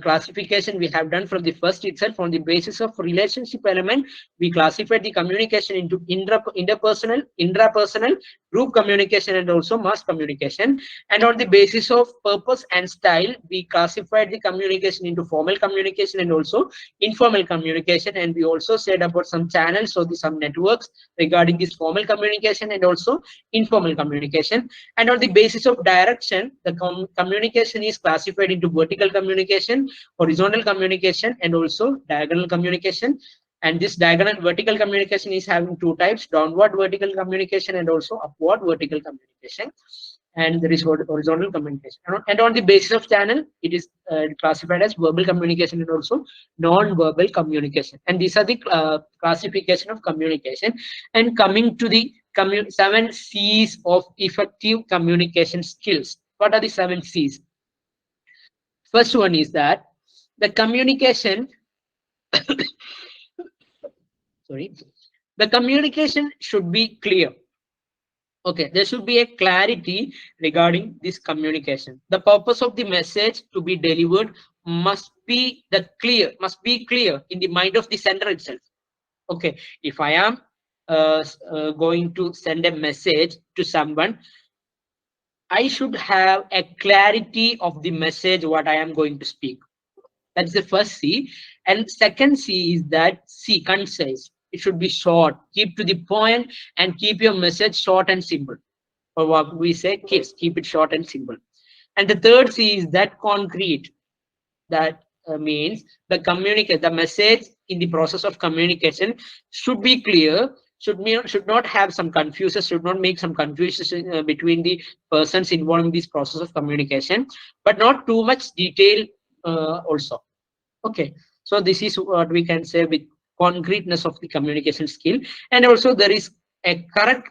classification we have done from the first itself. On the basis of relationship element, we classified the communication into interpersonal, intrapersonal, group communication, and also mass communication. And on the basis of purpose and style, we classified the communication into formal communication and also informal communication. And we also said about some channels or some networks regarding this formal communication and also informal communication. And on the basis of direction, the communication is classified into vertical communication, horizontal communication, and also diagonal communication. And this diagonal vertical communication is having two types: downward vertical communication and also upward vertical communication. And there is horizontal communication. And on the basis of channel, it is classified as verbal communication and also non-verbal communication. And these are the classification of communication. And coming to the 7 C's of effective communication skills. What are the 7 C's? First one is that the communication, the communication should be clear. Okay, there should be a clarity regarding this communication. The purpose of the message to be delivered must be clear in the mind of the sender itself. Okay, if I am going to send a message to someone, I should have a clarity of the message what I am going to speak. That's the first C. And second C is that C, concise. It should be short. Keep to the point and keep your message short and simple. Or what we say, keep it short and simple. And the third C is that concrete. That means the message in the process of communication should be clear, should not have some confusion, should not make some confusion between the persons involved in this process of communication, but not too much detail also. Okay, so this is what we can say with concreteness of the communication skill. And also there is a correct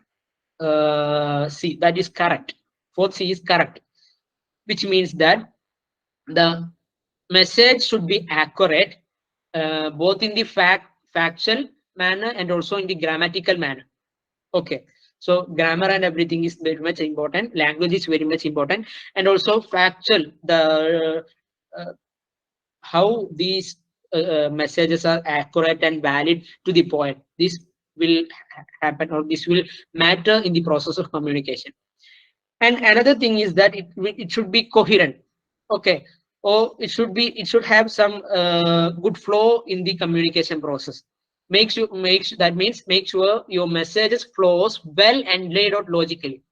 C, that is correct. Fourth C is correct, which means that the message should be accurate, both in the factual manner and also in the grammatical manner. Okay, so grammar and everything is very much important. Language is very much important, and also factual, the how these messages are accurate and valid to the point. This will happen, or this will matter in the process of communication. And another thing is that it should be coherent. Okay, or it should have some good flow in the communication process. Make sure your messages flows well and laid out logically.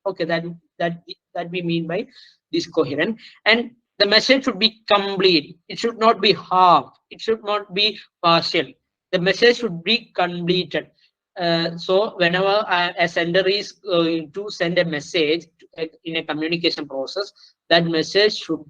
Okay, that we mean by this coherent. And the message should be complete. It should not be half. It should not be partial. The message should be completed. So whenever a sender is going to send a message in a communication process, that message should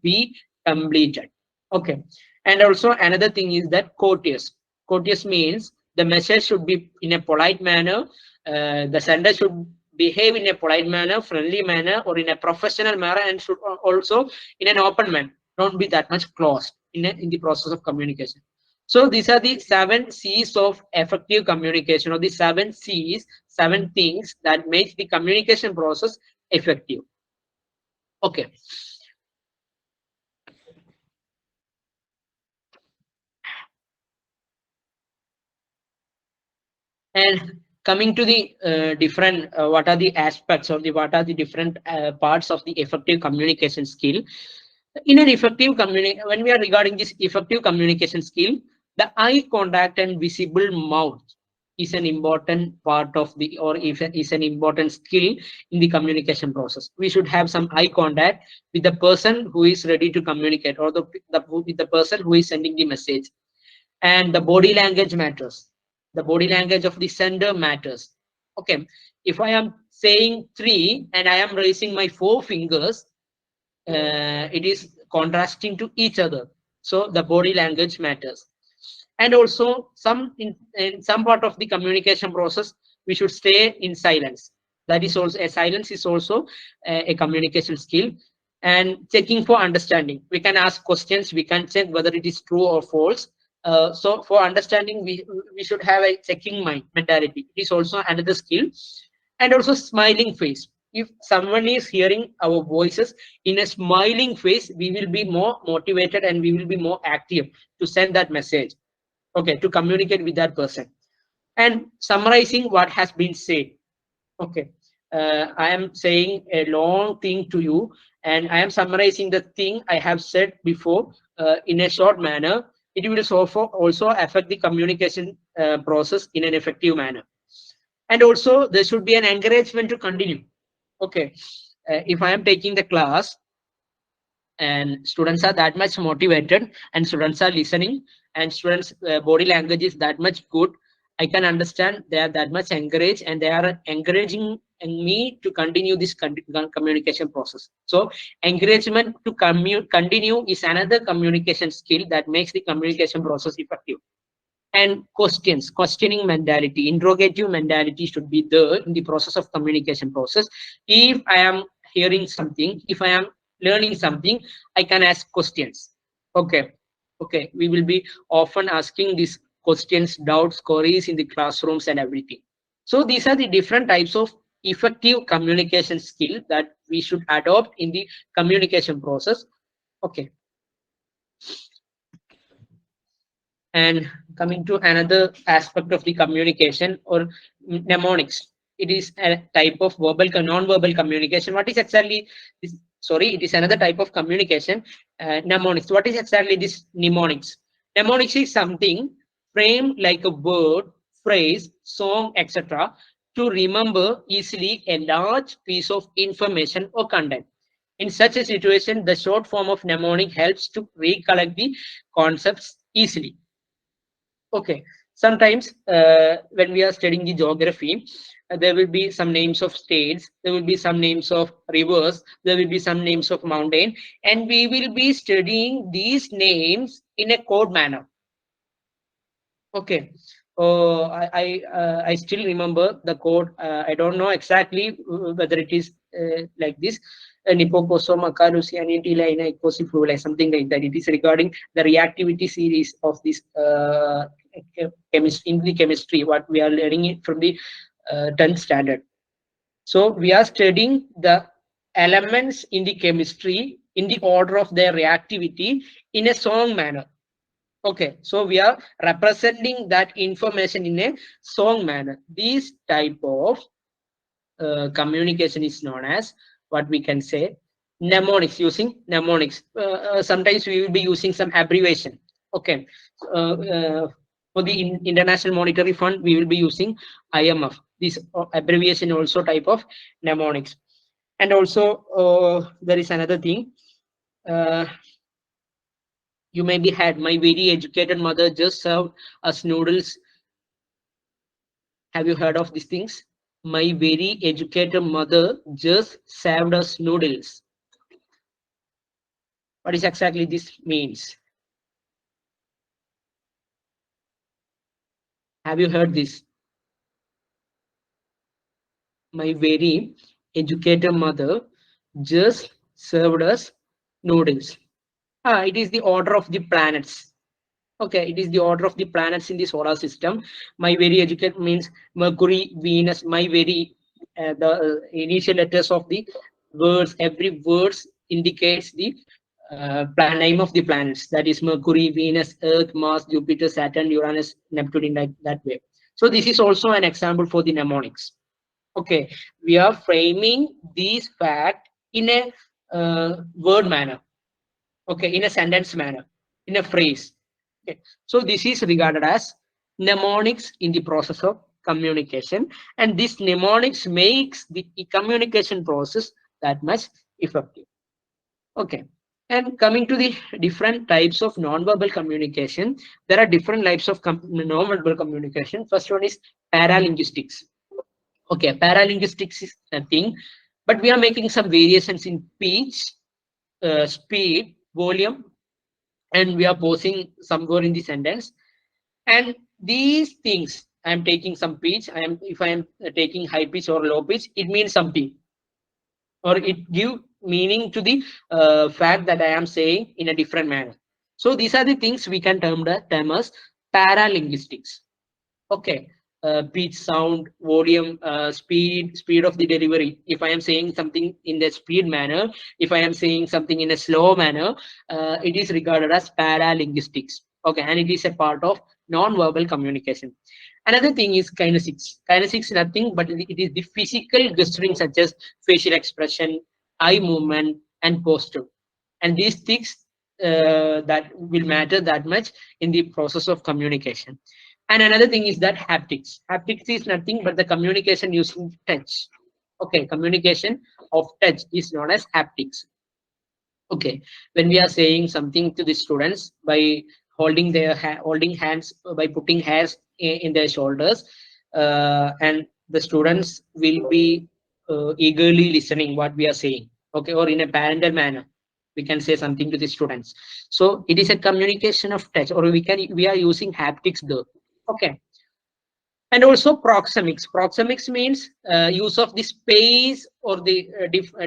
be completed. Okay, and also another thing is that courteous. Courteous means the message should be in a polite manner. The sender should behave in a polite manner, friendly manner, or in a professional manner, and should also in an open manner. Don't be that much closed in the process of communication. So these are the 7 C's of effective communication, or the 7 C's, 7 things that make the communication process effective. Okay. And coming to the different, what are the aspects, or what are the different parts of the effective communication skill? In an effective communication, when we are regarding this effective communication skill, the eye contact and visible mouth is an important part of the, or is an important skill in the communication process. We should have some eye contact with the person who is ready to communicate, or with the person who is sending the message. And the body language matters. The body language of the sender matters. Okay, if I am saying 3 and I am raising my 4 fingers, it is contrasting to each other. So the body language matters. And also in some part of the communication process, we should stay in silence. That is also, a silence is also a communication skill. And checking for understanding, we can ask questions, we can check whether it is true or false. So for understanding, we should have a checking mind mentality. It is also another skill. And also smiling face. If someone is hearing our voices in a smiling face, we will be more motivated and we will be more active to send that message. Okay, to communicate with that person. And summarizing what has been said. Okay, I am saying a long thing to you, and I am summarizing the thing I have said before in a short manner. It will also affect the communication process in an effective manner. And also there should be an encouragement to continue. Okay, if I am taking the class and students are that much motivated and students are listening and students body language is that much good, I can understand they are that much encouraged and they are encouraging me to continue this communication process. So encouragement to continue is another communication skill that makes the communication process effective. And questioning mentality, interrogative mentality should be there in the process of communication process. If I am hearing something, if I am learning something, I can ask questions. Okay, we will be often asking these questions, doubts, queries in the classrooms and everything. So these are the different types of effective communication skill that we should adopt in the communication process. Okay. And coming to another aspect of the communication, or mnemonics, it is a type of non-verbal communication. What is exactly this? Sorry, it is another type of communication. Mnemonics. What is exactly this mnemonics? Mnemonics is something framed like a word, phrase, song, etc., to remember easily a large piece of information or content. In such a situation, the short form of mnemonic helps to recollect the concepts easily. Okay, sometimes when we are studying the geography, there will be some names of states, there will be some names of rivers, there will be some names of mountain, and we will be studying these names in a code manner. Okay. I still remember the code. I don't know exactly whether it is like this. Nipocosoma carusianitila in icosiflua, something like that. It is regarding the reactivity series of this chemistry in the chemistry. What we are learning it from the 10th standard. So we are studying the elements in the chemistry in the order of their reactivity in a song manner. Okay, so we are representing that information in a song manner. This type of communication is known as what we can say mnemonics, using mnemonics. Sometimes we will be using some abbreviation. Okay, for the International Monetary Fund, we will be using IMF. This abbreviation also type of mnemonics. And also there is another thing. You maybe had my very educated mother just served us noodles. Have you heard of these things? My very educated mother just served us noodles. What is exactly this means? Have you heard this? My very educated mother just served us noodles. It is the order of the planets. Okay, it is the order of the planets in the solar system. My very educated means Mercury, Venus. My very the initial letters of the words. Every words indicates the name of the planets. That is Mercury, Venus, Earth, Mars, Jupiter, Saturn, Uranus, Neptune, in like that way. So this is also an example for the mnemonics. Okay, we are framing these fact in a word manner. Okay, in a sentence manner, in a phrase. Okay, so this is regarded as mnemonics in the process of communication, and this mnemonics makes the communication process that much effective. Okay, and coming to the different types of non-verbal communication, there are different types of non-verbal communication. First one is paralinguistics. Okay, paralinguistics is nothing, but we are making some variations in pitch, speed, volume, and we are pausing somewhere in the sentence. And these things, I am taking some pitch. If I am taking high pitch or low pitch, it means something, or it give meaning to the fact that I am saying in a different manner. So these are the things we can term as paralinguistics. Okay, pitch, sound, volume, speed of the delivery. If I am saying something in the speed manner, if I am saying something in a slow manner, it is regarded as paralinguistics. Okay, and it is a part of non-verbal communication. Another thing is kinesics. Kinesics is nothing but it is the physical gesturing such as facial expression, eye movement, and posture. And these things that will matter that much in the process of communication. And another thing is that haptics. Haptics is nothing but the communication using touch. Okay, communication of touch is known as haptics. Okay, when we are saying something to the students by holding their holding hands, by putting hands in their shoulders, and the students will be eagerly listening what we are saying. Okay, or in a parental manner, we can say something to the students. So it is a communication of touch, or we are using haptics there. Okay, and also proxemics. Proxemics means use of the space or the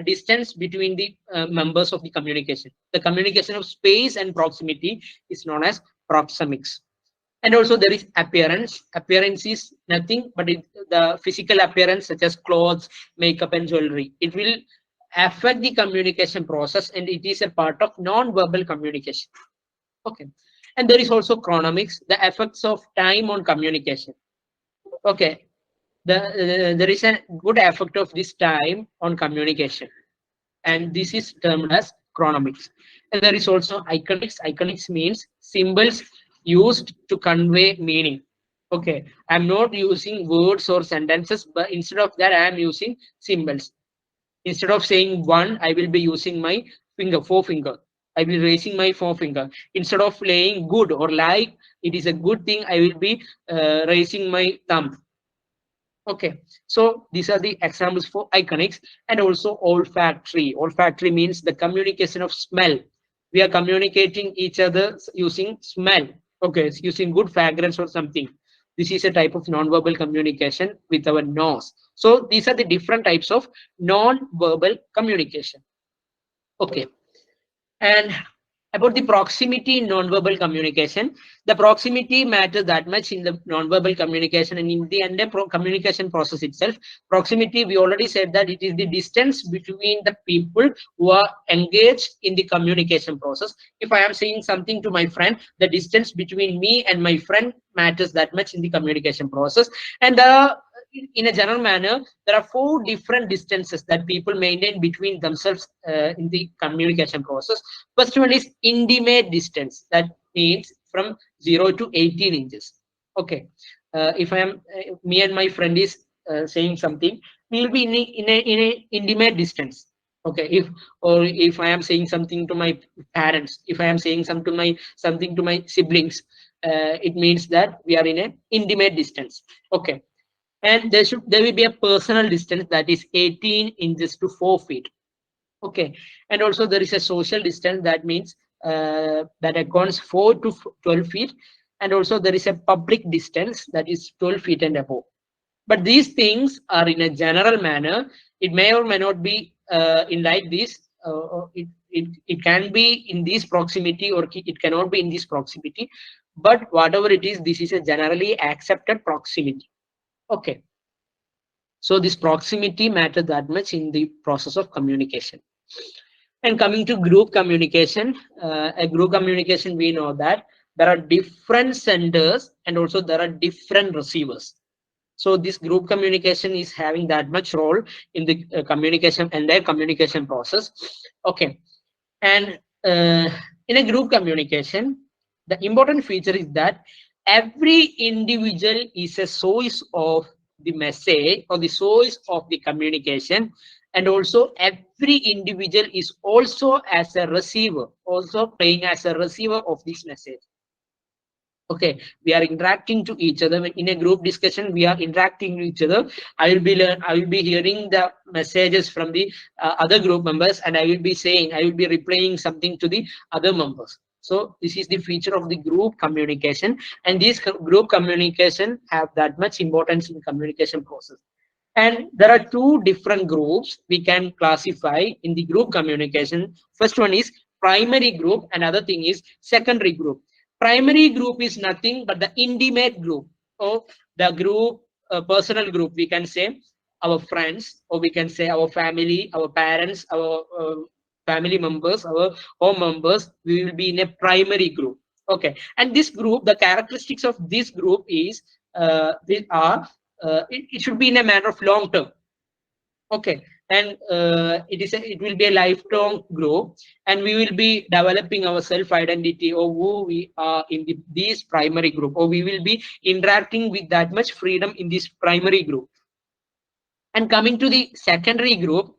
distance between the members of the communication. The communication of space and proximity is known as proxemics. And also there is appearance. Appearance is nothing but the physical appearance such as clothes, makeup, and jewelry. It will affect the communication process, and it is a part of non-verbal communication. Okay, and there is also chronomics, the effects of time on communication. Okay, there is a good effect of this time on communication, and this is termed as chronomics. And there is also iconics. Iconics means symbols used to convey meaning. Okay, I'm not using words or sentences, but instead of that I am using symbols. Instead of saying one, I will be using my forefinger. I will raising my forefinger. Instead of playing good or like it is a good thing, I will be raising my thumb. Okay, so these are the examples for iconics. And also olfactory. Olfactory means the communication of smell. We are communicating each other using smell. Okay, it's using good fragrance or something. This is a type of non-verbal communication with our nose. So these are the different types of non-verbal communication. Okay. And about the proximity in non-verbal communication, the proximity matters that much in the non-verbal communication, and in the entire communication process itself. Proximity, we already said that it is the distance between the people who are engaged in the communication process. If I am saying something to my friend, the distance between me and my friend matters that much in the communication process. And in a general manner, there are 4 different distances that people maintain between themselves in the communication process. First one is intimate distance. That means from 0 to 18 inches. Okay. If I am, me and my friend is saying something, we will be in a intimate distance. Okay. If I am saying something to my parents, if I am saying something to my siblings, it means that we are in an intimate distance. Okay. And there will be a personal distance that is 18 inches to 4 feet. Okay. And also there is a social distance that means that accounts 4 to 12 feet. And also there is a public distance that is 12 feet and above. But these things are in a general manner. It may or may not be in like this. It can be in this proximity, or it cannot be in this proximity. But whatever it is, this is a generally accepted proximity. Okay. So this proximity matters that much in the process of communication. And coming to group communication, a group communication, we know that there are different senders and also there are different receivers. So this group communication is having that much role in the communication and their communication process. Okay. And in a group communication, the important feature is that every individual is a source of the message or the source of the communication, and also every individual is also as a receiver, also playing as a receiver of this message. Okay, we are interacting to each other in a group discussion. We are interacting with each other. I will be hearing the messages from the other group members, and I will be replaying something to the other members. So this is the feature of the group communication, and these group communication have that much importance in communication process. And there are 2 different groups we can classify in the group communication. First one is primary group, and other thing is secondary group. Primary group is nothing but the intimate group, or the group, personal group, we can say our friends, or we can say our family, our parents, our family members, our home members. We will be in a primary group. Okay. And this group, the characteristics of this group is it should be in a manner of long term. Okay. And it will be a lifelong growth, and we will be developing our self identity or who we are in this primary group, or we will be interacting with that much freedom in this primary group. And coming to the secondary group,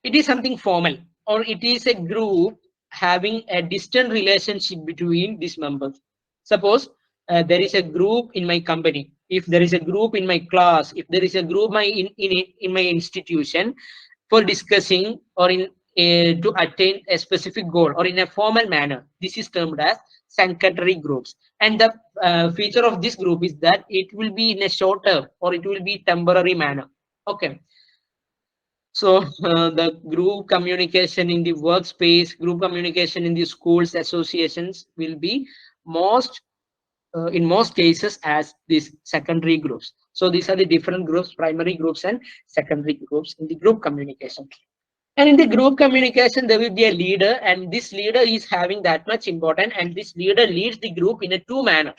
it is something formal, or it is a group having a distant relationship between these members. Suppose there is a group in my company, if there is a group in my class, if there is a group in my institution for discussing or in to attain a specific goal or in a formal manner, this is termed as secondary groups. And the feature of this group is that it will be in a short term or it will be temporary manner. Okay. So the group communication in the workspace, group communication in the schools, associations will be in most cases as these secondary groups. So these are the different groups, primary groups and secondary groups in the group communication. And in the group communication, there will be a leader, and this leader is having that much important, and this leader leads the group in a 2 manner.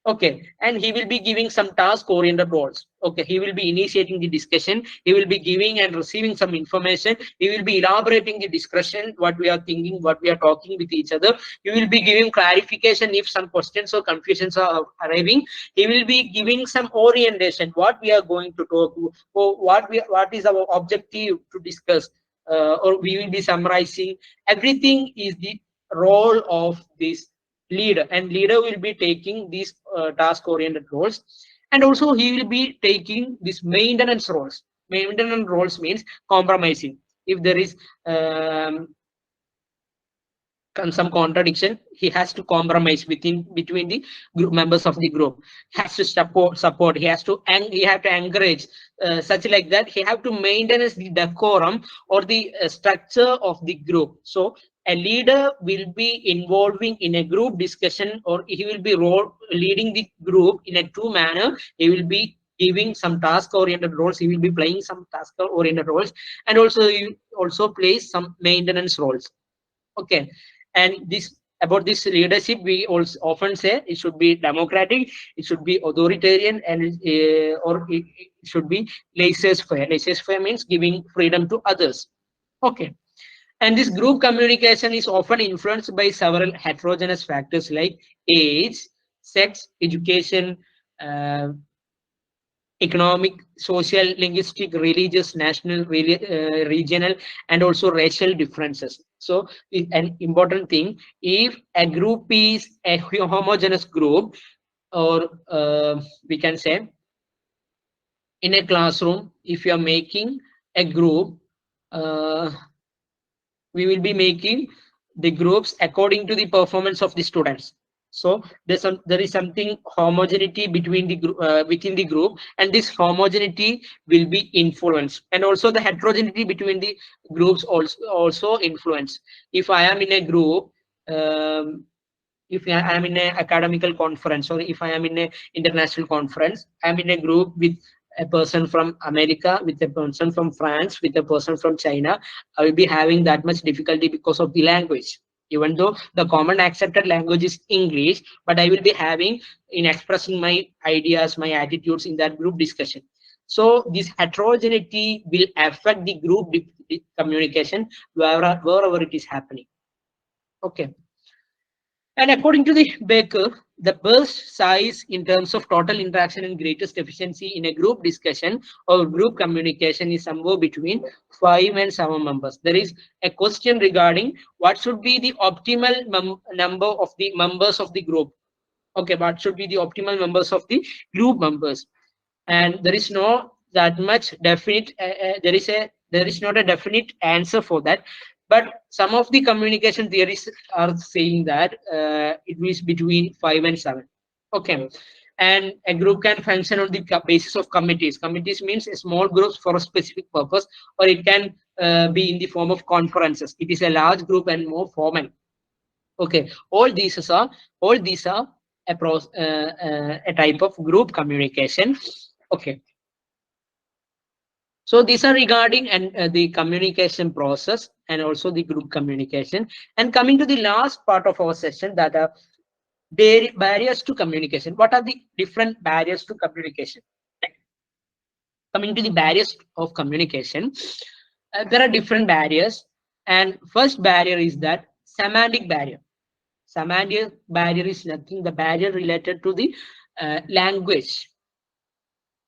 Okay, and he will be giving some task-oriented roles. Okay, he will be initiating the discussion. He will be giving and receiving some information. He will be elaborating the discussion, what we are thinking, what we are talking with each other. He will be giving clarification if some questions or confusions are arriving. He will be giving some orientation, what we are going to talk, or what is our objective to discuss, or we will be summarizing. Everything is the role of this leader, and leader will be taking these task oriented roles, and also he will be taking these maintenance roles. Maintenance roles means compromising. If there is some contradiction, he has to compromise between the group members of the group. He has to support. He have to encourage, such like that. He have to maintain the decorum or the structure of the group. So a leader will be involving in a group discussion, or he will be leading the group in a true manner. He will be giving some task-oriented roles. He will be playing some task-oriented roles, and also he also plays some maintenance roles. Okay, and about this leadership, we also often say it should be democratic, it should be authoritarian, and or it should be laissez-faire. Laissez-faire means giving freedom to others. Okay. And this group communication is often influenced by several heterogeneous factors like age, sex, education, economic, social, linguistic, religious, national, regional, and also racial differences. So an important thing, if a group is a homogeneous group, or we can say in a classroom, if you are making a group, we will be making the groups according to the performance of the students. So there is something homogeneity between the within the group, and this homogeneity will be influenced, and also the heterogeneity between the groups also influence. If I am in a group, if I am in an academical conference, or if I am in an international conference, I am in a group with a person from America, with a person from France, with a person from China, I will be having that much difficulty because of the language. Even though the common accepted language is English, but I will be having in expressing my ideas, my attitudes in that group discussion. So this heterogeneity will affect the group communication wherever it is happening. Okay. And according to the Baker, the burst size in terms of total interaction and greatest efficiency in a group discussion or group communication is somewhere between 5 and 7 members. There is a question regarding what should be the optimal number of the members of the group. Okay, what should be the optimal members of the group members? And there is no that much definite. There is not a definite answer for that. But some of the communication theories are saying that it is between 5 and 7. Okay. And a group can function on the basis of committees. Committees means a small groups for a specific purpose, or it can be in the form of conferences. It is a large group and more formal. Okay. All these are a type of group communication. Okay. So these are regarding the communication process and also the group communication. And coming to the last part of our session, that are barriers to communication. What are the different barriers to communication? Coming to the barriers of communication, there are different barriers. And first barrier is that semantic barrier. Semantic barrier is nothing, the barrier related to the language.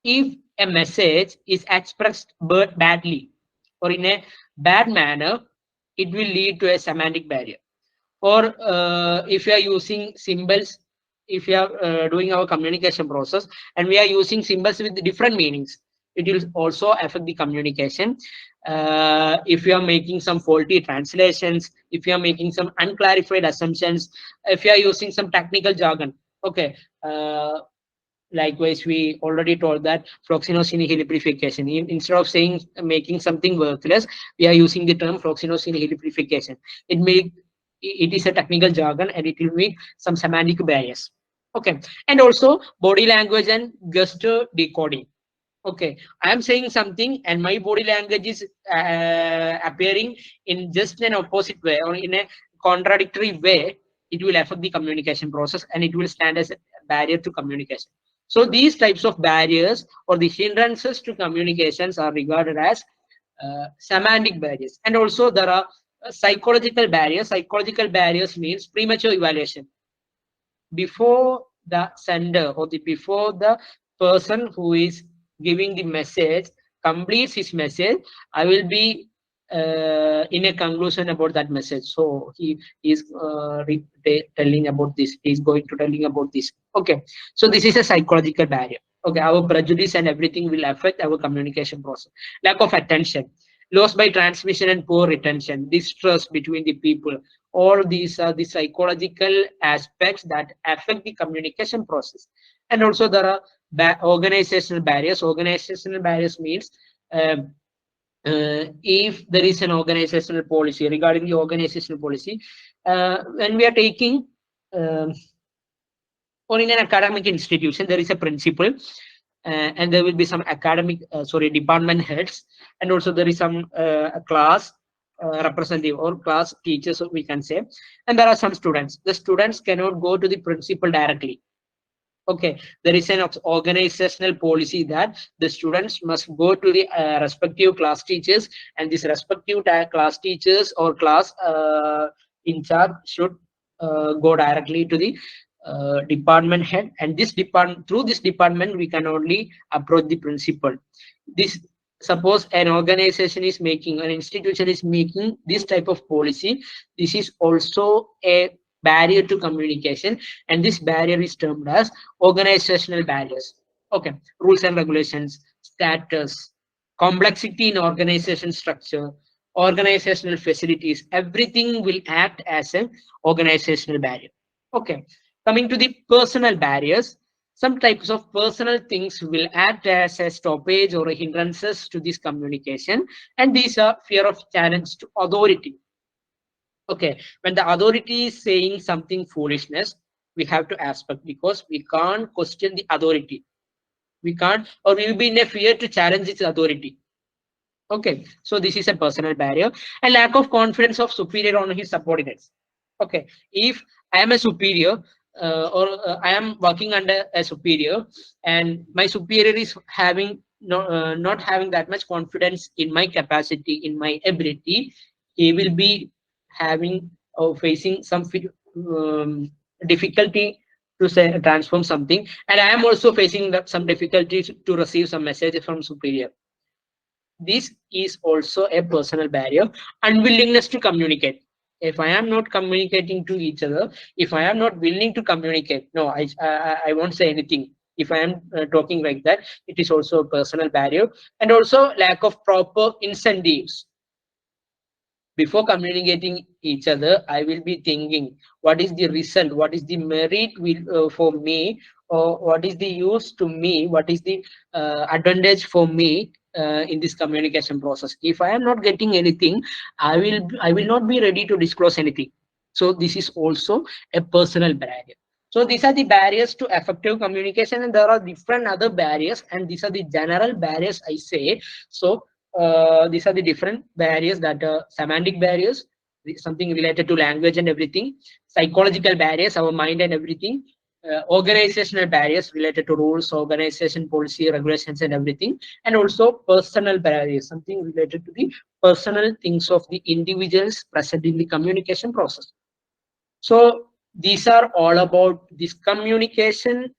If a message is expressed badly or in a bad manner, it will lead to a semantic barrier. Or if you are using symbols, if you are doing our communication process and we are using symbols with different meanings, it will also affect the communication. If you are making some faulty translations, if you are making some unclarified assumptions, if you are using some technical jargon. Okay. Likewise, we already told that floxinous inhibitorization. Instead of saying making something worthless, we are using the term floxinous inhibitorization. It is a technical jargon and it will make some semantic barriers. Okay, and also body language and gesture decoding. Okay, I am saying something and my body language is appearing in just an opposite way or in a contradictory way. It will affect the communication process and it will stand as a barrier to communication. So these types of barriers or the hindrances to communications are regarded as semantic barriers. And also there are psychological barriers. Psychological barriers means premature evaluation. Before the sender or before the person who is giving the message completes his message, I will be in a conclusion about that message. So he is telling about this. He is going to telling about this. Okay. So this is a psychological barrier. Okay. Our prejudice and everything will affect our communication process. Lack of attention. loss by transmission and poor retention, distrust between the people. All these are the psychological aspects that affect the communication process. And also there are organizational barriers. Organizational barriers means if there is an organizational policy, regarding the organizational policy, when we are taking or in an academic institution, there is a principal, and there will be some academic, department heads, and also there is some class representative or class teachers, we can say, and there are some students. The students cannot go to the principal directly. Okay, there is an organizational policy that the students must go to the respective class teachers, and these respective class teachers or class in charge should go directly to the department head, and this department, through this department we can only approach the principal. This, suppose an organization is making, an institution is making this type of policy, this is also a barrier to communication, and this barrier is termed as organizational barriers. Okay, rules and regulations, status, complexity in organization structure, organizational facilities, everything will act as an organizational barrier. Okay, coming to the personal barriers, some types of personal things will act as a stoppage or a hindrances to this communication, and these are fear of challenge to authority. Okay, when the authority is saying something foolishness, we have to aspect, because we can't question the authority. We can't, or we will be in a fear to challenge its authority. Okay, so this is a personal barrier. And lack of confidence of superior on his subordinates. Okay, if I am a superior, or I am working under a superior, and my superior is having not having that much confidence in my capacity, in my ability, he will be having or facing some difficulty to say, transform something, and I am also facing some difficulties to receive some message from superior. This is also a personal barrier. Unwillingness to communicate. If I am not communicating to each other, if I am not willing to communicate, no, I won't say anything. If I am talking like that, it is also a personal barrier. And also lack of proper incentives. Before communicating each other, I will be thinking, what is the result, what is the merit for me, or what is the use to me, what is the advantage for me in this communication process. If I am not getting anything, I will not be ready to disclose anything. So this is also a personal barrier. So these are the barriers to effective communication, and there are different other barriers, and these are the general barriers I say. So these are the different barriers that are semantic barriers, something related to language and everything, psychological barriers, our mind and everything, organizational barriers related to rules, organization, policy, regulations and everything, and also personal barriers, something related to the personal things of the individuals present in the communication process. So these are all about this communication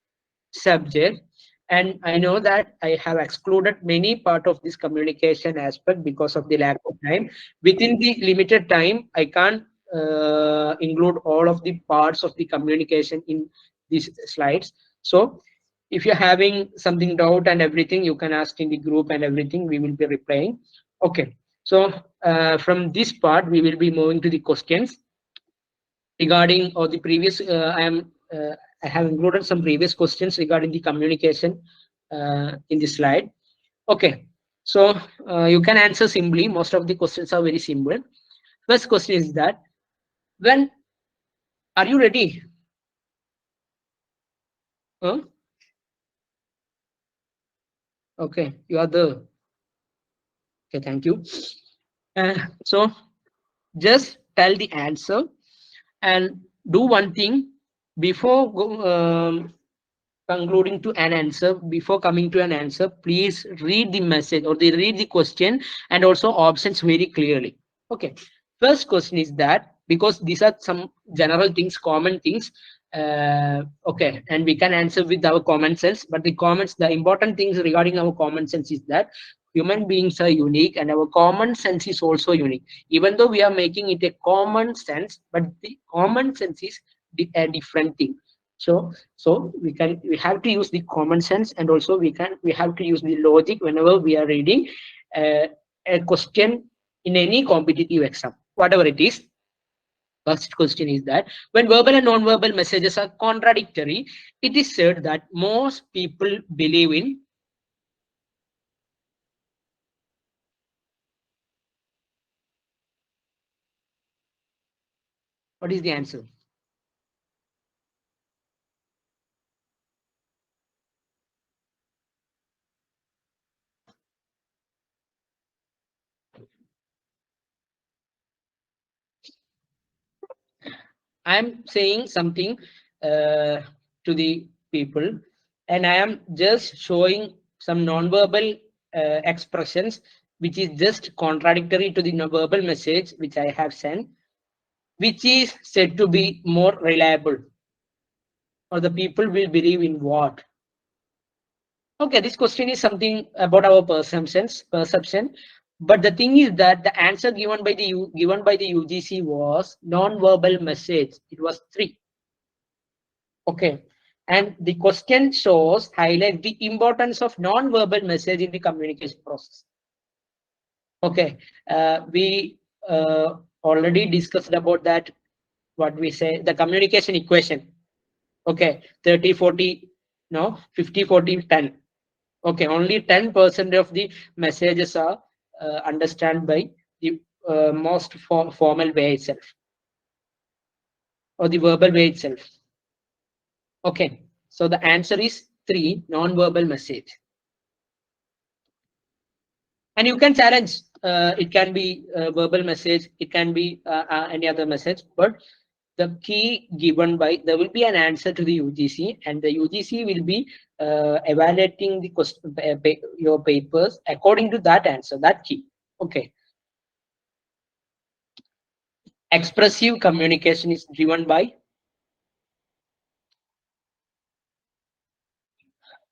subject, and I know that I have excluded many part of this communication aspect because of the lack of time. Within the limited time, I can't include all of the parts of the communication in these slides. So if you're having something doubt and everything, you can ask in the group and everything, we will be replying. Okay, so from this part we will be moving to the questions regarding, or the previous I have included some previous questions regarding the communication in this slide. Okay, so you can answer simply. Most of the questions are very simple. First question is that, when are you ready? Huh? Okay, you are there. Okay, thank you. So just tell the answer and do one thing before concluding to an answer. Before coming to an answer, please read the message or read the question and also options very clearly. Okay, first question is that, because these are some general things, common things, okay, and we can answer with our common sense, but the important things regarding our common sense is that human beings are unique and our common sense is also unique. Even though we are making it a common sense, but the common sense is a different thing. So we have to use the common sense, and also we have to use the logic whenever we are reading a question in any competitive exam, whatever it is. First question is that when verbal and non-verbal messages are contradictory, it is said that most people believe in. What is the answer? I am saying something to the people, and I am just showing some non-verbal expressions, which is just contradictory to the verbal message which I have sent, which is said to be more reliable, or the people will believe in what. Okay, this question is something about our perception, but the thing is that the answer given by the UGC was non-verbal message. It was 3. Okay, and the question shows highlight the importance of non-verbal message in the communication process. Okay, we already discussed about that. What we say, the communication equation. Okay, 30-40, no, 50-40-10. Okay, only 10% of the messages are understood by the most formal way itself, or the verbal way itself. Okay, so the answer is 3, non-verbal message. And you can challenge. It can be a verbal message, it can be any other message, but the key given by, there will be an answer to the UGC, and the UGC will be evaluating the question, your papers according to that answer, that key. Okay. Expressive communication is driven by.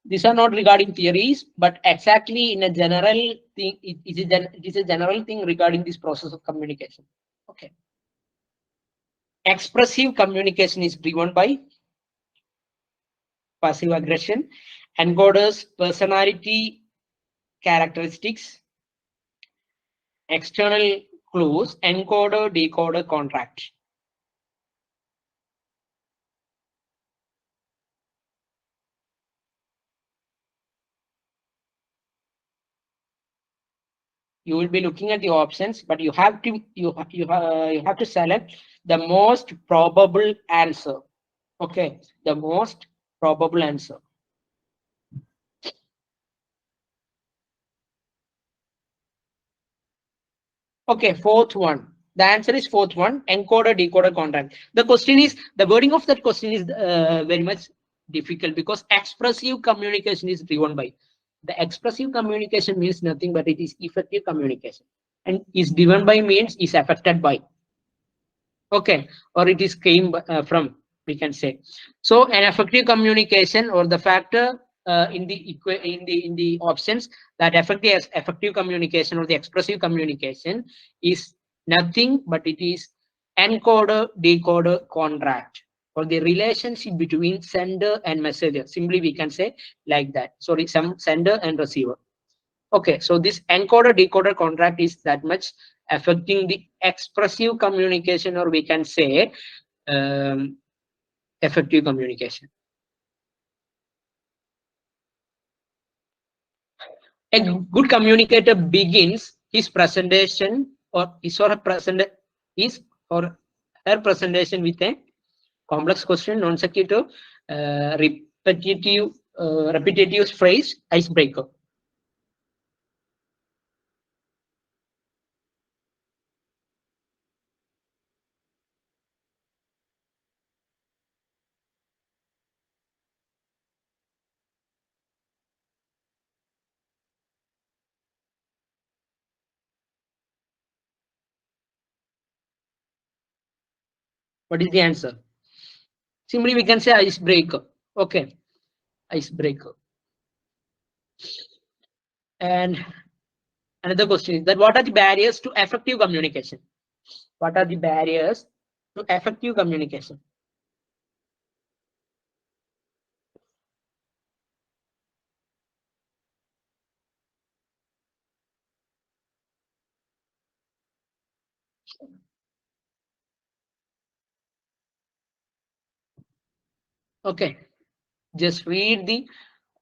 These are not regarding theories, but exactly in a general thing, it is a general thing regarding this process of communication. Okay. Expressive communication is driven by passive aggression, encoders personality characteristics, external clues, encoder decoder contract. You will be looking at the options, but you have to you have to select the most probable answer. Okay, the most probable answer. Okay, fourth one. The answer is fourth one, encoder decoder contract. The question is, the wording of that question is very much difficult, because expressive communication is driven by. The expressive communication means nothing but it is effective communication, and is driven by means is affected by. Okay, or it is came from, we can say. So an effective communication, or the factor in the options that effective communication or the expressive communication is nothing but it is encoder decoder contract, or the relationship between sender and messenger. Simply we can say like that. Sorry, some sender and receiver. Okay, so this encoder decoder contract is that much affecting the expressive communication, or we can say effective communication. A good communicator begins his presentation or his or her presentation with a complex question, non-sequitur, repetitive phrase, icebreaker. What is the answer? Simply we can say icebreaker. Okay, icebreaker. And another question is that what are the barriers to effective communication? What are the barriers to effective communication? Okay, just read the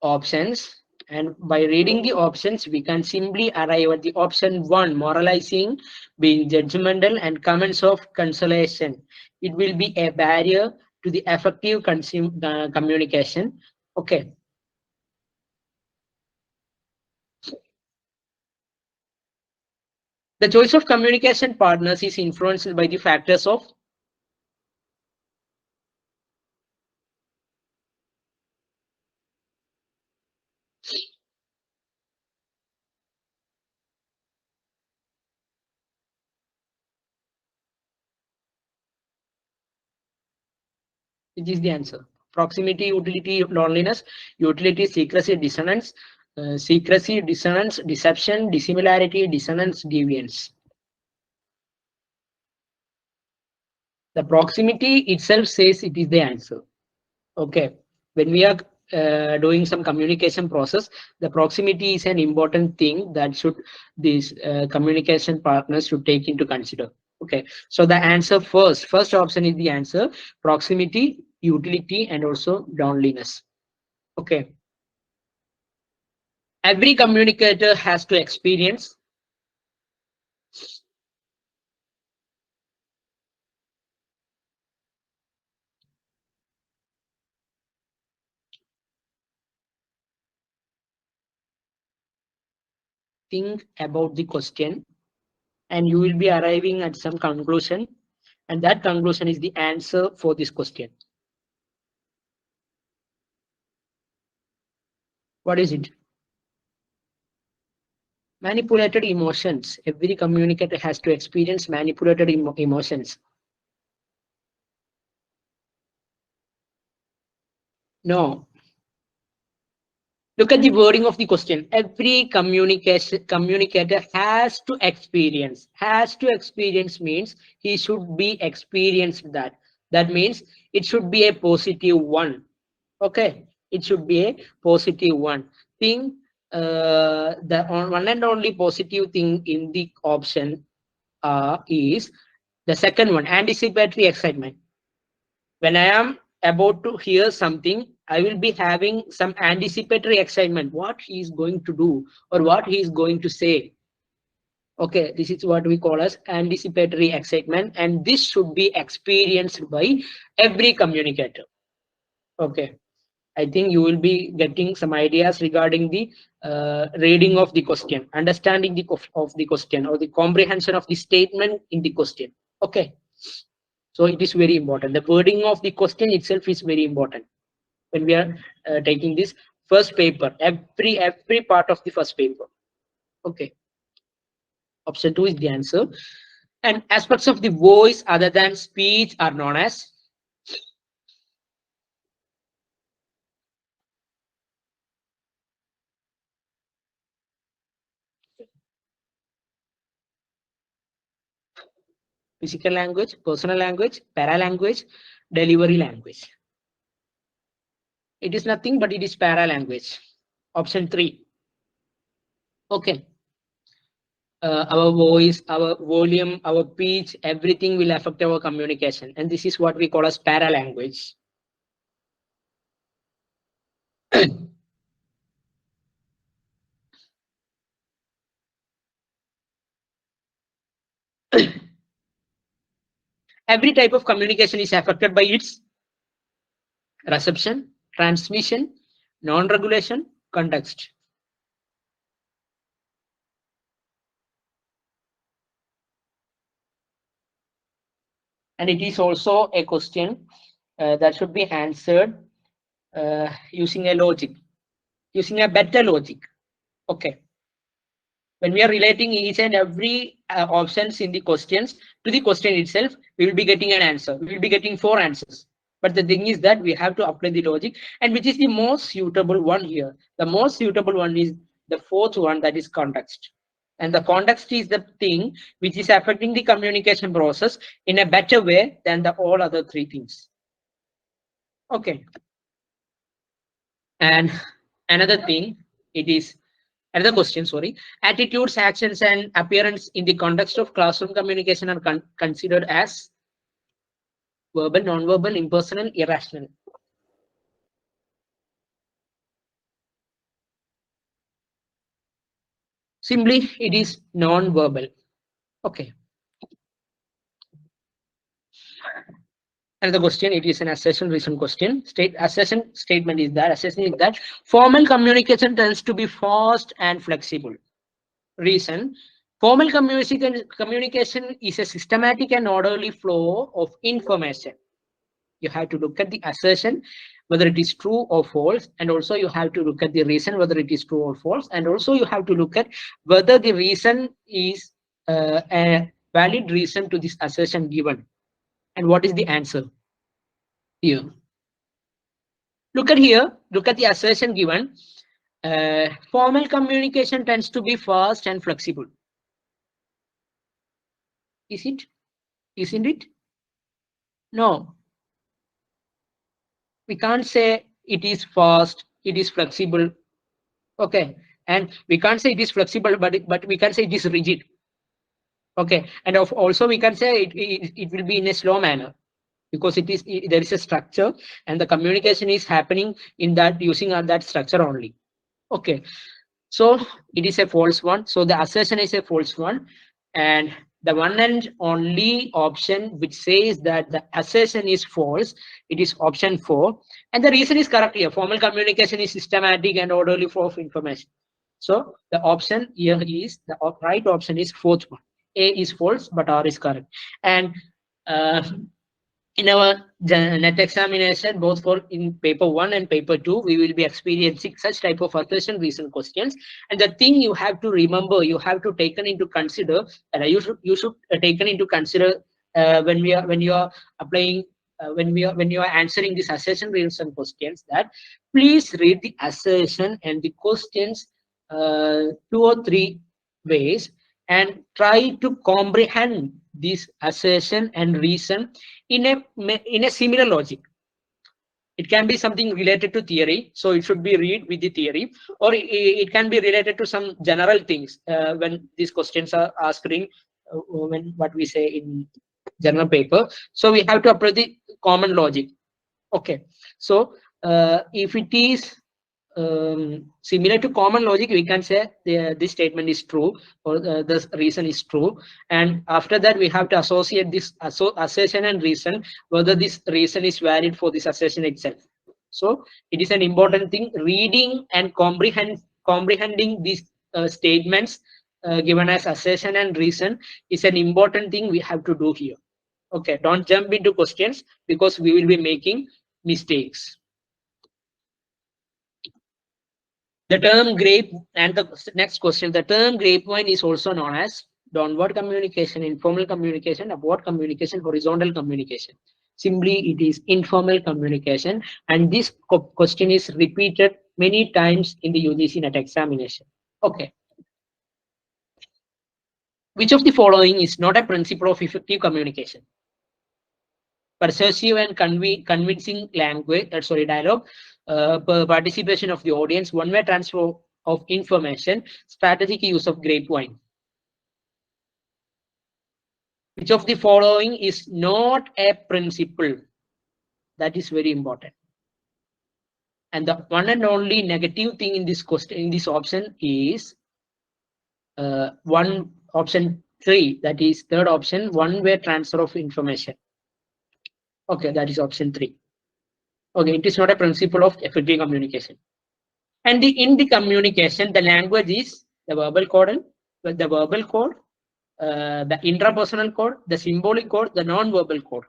options, and by reading the options we can simply arrive at the option 1, moralizing, being judgmental, and comments of consolation. It will be a barrier to the effective communication. Okay. The choice of communication partners is influenced by the factors of which is the answer. Proximity, utility, loneliness, utility, secrecy, dissonance, secrecy, dissonance, deception, dissimilarity, dissonance, deviance. The proximity itself says it is the answer. Okay, when we are doing some communication process, the proximity is an important thing that should these communication partners should take into consider. Okay, so the answer first option is the answer: proximity, utility, and also loneliness. Okay, every communicator has to experience think about the question, and you will be arriving at some conclusion, and that conclusion is the answer for this question. What is it? Manipulated emotions. Every communicator has to experience manipulated emotions. No. Look at the wording of the question. Every communicator has to experience. Has to experience means he should be experienced that. That means it should be a positive one. Okay. It should be a positive one. Thing the one and only positive thing in the option is the second one, anticipatory excitement. When I am about to hear something, I will be having some anticipatory excitement, what he is going to do or what he is going to say. Okay, this is what we call as anticipatory excitement, and this should be experienced by every communicator. Okay, I think you will be getting some ideas regarding the reading of the question, understanding of the question, or the comprehension of the statement in the question. Okay, so it is very important. The wording of the question itself is very important when we are taking this first paper, every part of the first paper. Okay, option 2 is the answer. And aspects of the voice other than speech are known as physical language, personal language, paralanguage, delivery language. It is nothing but it is paralanguage. Option 3. Okay. Our voice, our volume, our pitch, everything will affect our communication. And this is what we call as paralanguage. Every type of communication is affected by its reception, transmission, non-regulation, context. And it is also a question that should be answered using a logic, using a better logic. Okay. When we are relating each and every options in the questions to the question itself, we will be getting an answer. We will be getting 4 answers. But the thing is that we have to apply the logic, and which is the most suitable one here. The most suitable one is the 4th one, that is context. And the context is the thing which is affecting the communication process in a better way than the all other 3 things. Okay. And another thing, it is Another question, sorry. Attitudes, actions, and appearance in the context of classroom communication are considered as verbal, non-verbal, impersonal, irrational. Simply, it is non-verbal. Okay. Another question, it is an assertion reason question. Assertion statement is that formal communication tends to be fast and flexible. Reason, formal communication is a systematic and orderly flow of information. You have to look at the assertion, whether it is true or false, and also you have to look at the reason, whether it is true or false, and also you have to look at whether the reason is a valid reason to this assertion given, and what is the answer here. Look at here, look at the assertion given. Formal communication tends to be fast and flexible. Is it? Isn't it? No. We can't say it is fast, it is flexible. Okay. And we can't say it is flexible, but we can say it is rigid. Okay. And also we can say it will be in a slow manner, because there is a structure and the communication is happening in that using that structure only. Okay. So it is a false one. So the assertion is a false one. And the one and only option which says that the assertion is false, it is option 4. And the reason is correct here. Formal communication is systematic and orderly flow of information. So the option here is, the right option is fourth one. A is false, but R is correct. And in our net examination, both for in paper 1 and paper 2, we will be experiencing such type of assertion reason questions. And the thing you have to remember, you have to taken into consider, and you should taken into consider when you are applying, when you are answering this assertion reason questions, that please read the assertion and the questions 2 or 3 ways, and try to comprehend this assertion and reason in a similar logic. It can be something related to theory, so it should be read with the theory, or it can be related to some general things when these questions are asking, when what we say in general paper. So we have to apply the common logic. Okay. So if it is similar to common logic, we can say this statement is true, or this reason is true. And after that, we have to associate this assertion and reason, whether this reason is valid for this assertion itself. So it is an important thing. Reading and comprehending these statements given as assertion and reason is an important thing we have to do here. Okay, don't jump into questions, because we will be making mistakes. The term grape, and the next question, the term grapevine is also known as downward communication, informal communication, upward communication, horizontal communication. Simply, it is informal communication, and this question is repeated many times in the UGC NET examination. Okay. Which of the following is not a principle of effective communication? Persuasive and convincing language, dialogue, participation of the audience, one-way transfer of information, strategic use of grapevine. Which of the following is not a principle? That is very important. And the one and only negative thing in this question, in this option, is option 3. That is third option, one-way transfer of information. Okay, that is option 3. Okay, it is not a principle of effective communication. And in the communication, the language is the verbal code, the intrapersonal code, the symbolic code, the non-verbal code.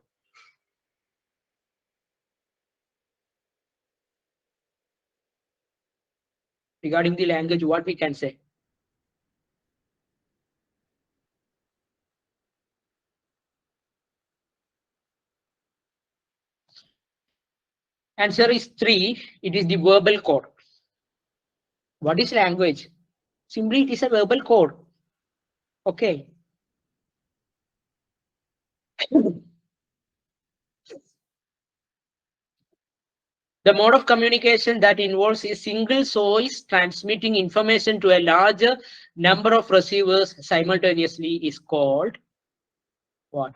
Regarding the language, what we can say? Answer is 3. It is the verbal code. What is language? Simply, it is a verbal code. Okay. The mode of communication that involves a single source transmitting information to a larger number of receivers simultaneously is called what?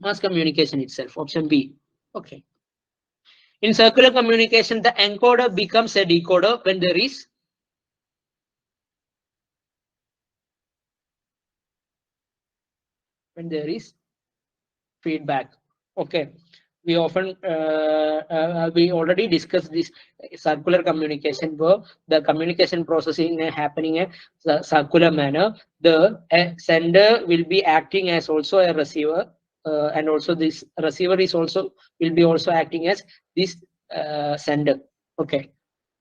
Mass communication itself, option B. Okay. In circular communication, the encoder becomes a decoder when there is feedback. Okay. We often we already discussed this circular communication where the communication processing happening in a circular manner. The sender will be acting as also a receiver, and also this receiver is also will be also acting as this sender. Okay,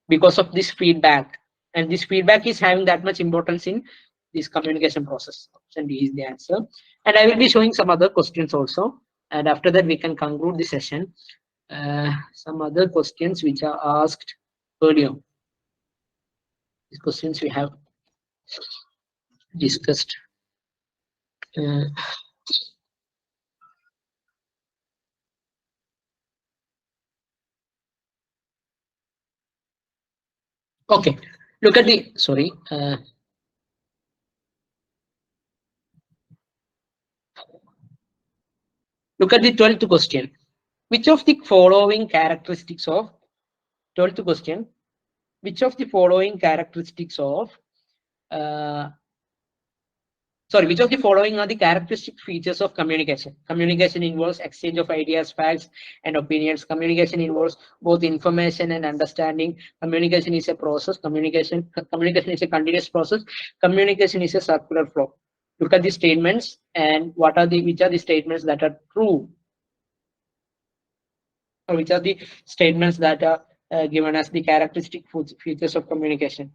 because of this feedback, and this feedback is having that much importance in this communication process. Option D is the answer. And I will be showing some other questions also, and after that we can conclude the session. Some other questions which are asked earlier. These questions we have discussed. Okay, look at the sorry. Look at the 12th question. Which of the following characteristics of 12th question? Which of the following characteristics of which of the following are the characteristic features of communication? Communication involves exchange of ideas, facts, and opinions. Communication involves both information and understanding. Communication is a process. Communication is a continuous process. Communication is a circular flow. Look at the statements and which are the statements that are true, or which are the statements that are given as the characteristic features of communication.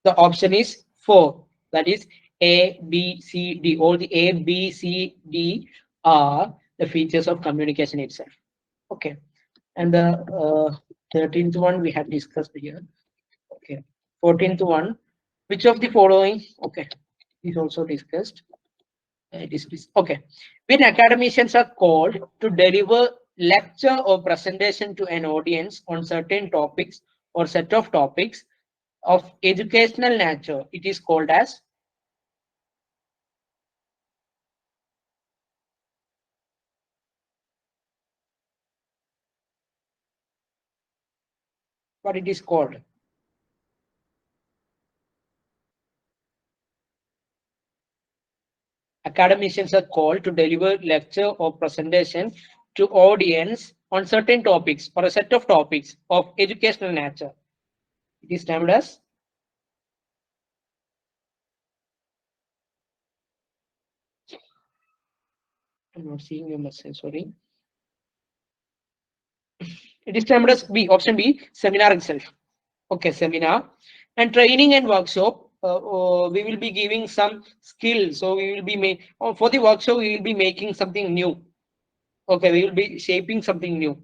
The option is 4. That is A, B, C, D. All the A, B, C, D are the features of communication itself. Okay. And the 13th one we had discussed here. Okay. 14th one. Which of the following? Okay. Is also discussed. Okay. When academicians are called to deliver lecture or presentation to an audience on certain topics or set of topics of educational nature, it is called as what it is called. Academicians are called to deliver lecture or presentation to audience on certain topics or a set of topics of educational nature. It is termed as I'm not seeing your message, sorry. It is termed as B, option B, seminar itself. Okay, seminar. And training and workshop, we will be giving some skills. So we will be for the workshop, we will be making something new. Okay, we will be shaping something new.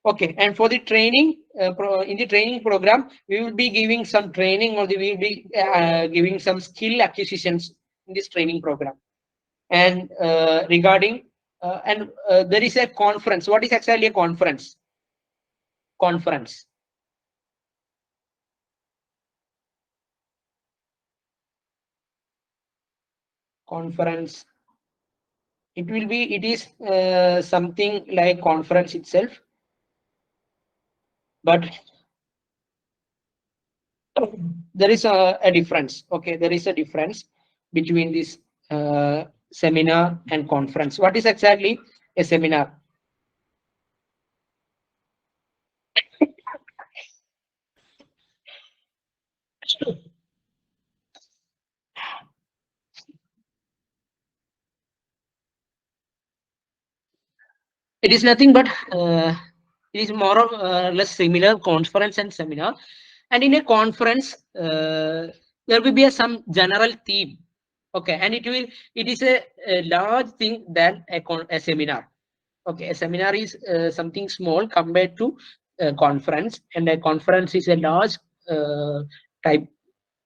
Okay, and for the training, in the training program, we will be giving some training, or we will be giving some skill acquisitions in this training program. And regarding, there is a conference. What is actually a conference? Conference. Conference. It is something like conference itself, but there is a difference. Okay, there is a difference between this seminar and conference. What is exactly a seminar? It is nothing but it is more or less similar, conference and seminar. And in a conference, there will be some general theme. Okay, and it is a large thing than a seminar. Okay, a seminar is something small compared to a conference, and a conference is a large type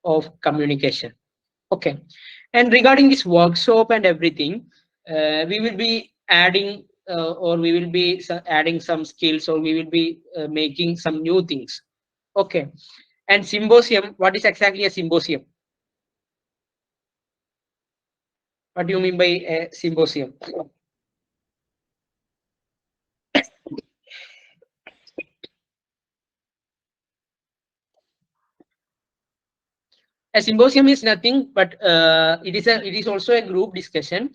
of communication. Okay, and regarding this workshop and everything, we will be adding or we will be adding some skills, or we will be making some new things. Okay, and symposium, what is exactly a symposium? What do you mean by a symposium? A symposium is nothing but it is also a group discussion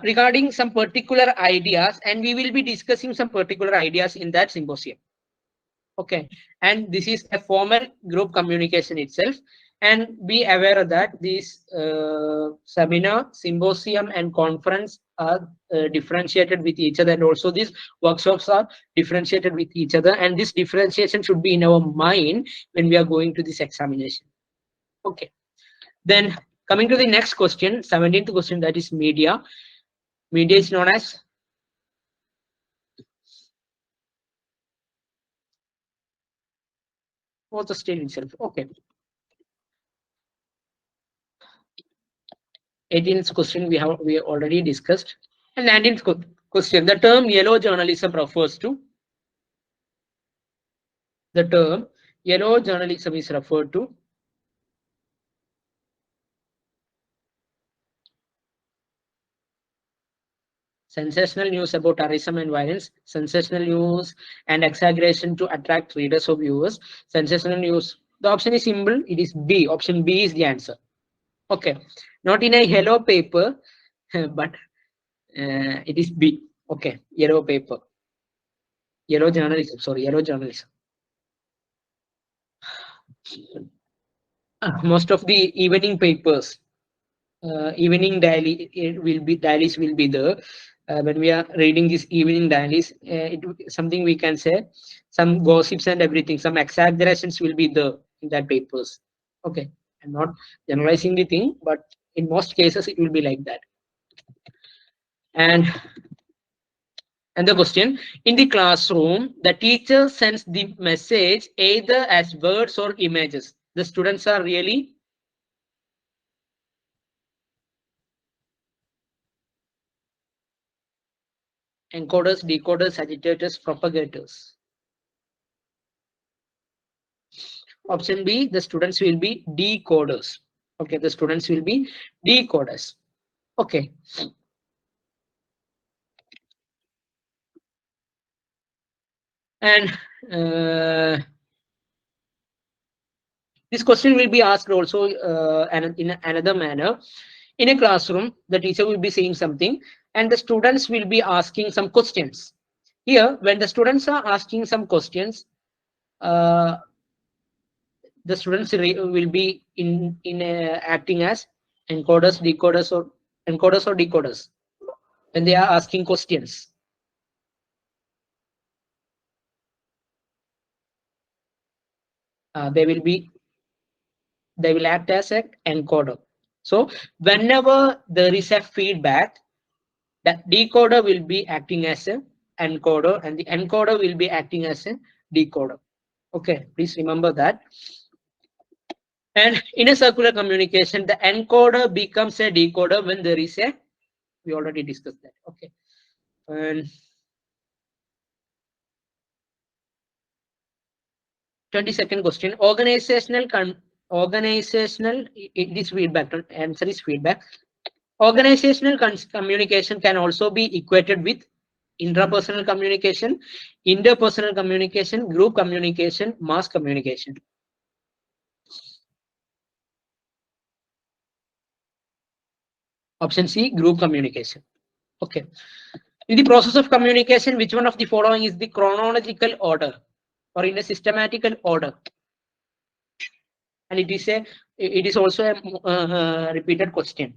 regarding some particular ideas, and we will be discussing some particular ideas in that symposium. Okay, and this is a formal group communication itself, and be aware of that these seminar, symposium, and conference are differentiated with each other, and also these workshops are differentiated with each other, and this differentiation should be in our mind when we are going to this examination. Okay, then coming to the next question, 17th question, that is media. Media is known as what's the state itself. Okay, 18th question we already discussed, and 19th question, the term yellow journalism refers to. The term yellow journalism is referred to sensational news about terrorism and violence, sensational news and exaggeration to attract readers or viewers, sensational news. The option is simple, it is B. Option B is the answer. Okay, not in a yellow paper, but it is B. Okay, yellow paper, yellow journalism. Sorry, yellow journalism. Most of the evening papers, evening dailies will be there. When we are reading these evening dailies, something we can say, some gossips and everything, some exaggerations will be there in that papers. Okay, I'm not generalizing the thing, but in most cases it will be like that. And the question, in the classroom, the teacher sends the message either as words or images. The students are really encoders, decoders, agitators, propagators. Option B, the students will be decoders. Okay, the students will be decoders. Okay. And this question will be asked also in another manner. In a classroom, the teacher will be saying something, and the students will be asking some questions. Here, when the students are asking some questions, the students will be acting as encoders, or decoders when they are asking questions. They will act as an encoder. So whenever there is a feedback, the decoder will be acting as an encoder, and the encoder will be acting as a decoder. Okay, please remember that. And in a circular communication, the encoder becomes a decoder when there is a, we already discussed that. Okay. And 22nd question, organizational, it is feedback, answer is feedback. Organizational communication can also be equated with intrapersonal communication, interpersonal communication, group communication, mass communication. Option C, group communication. Okay. In the process of communication, which one of the following is the chronological order or in a systematical order? And it is also a repeated question.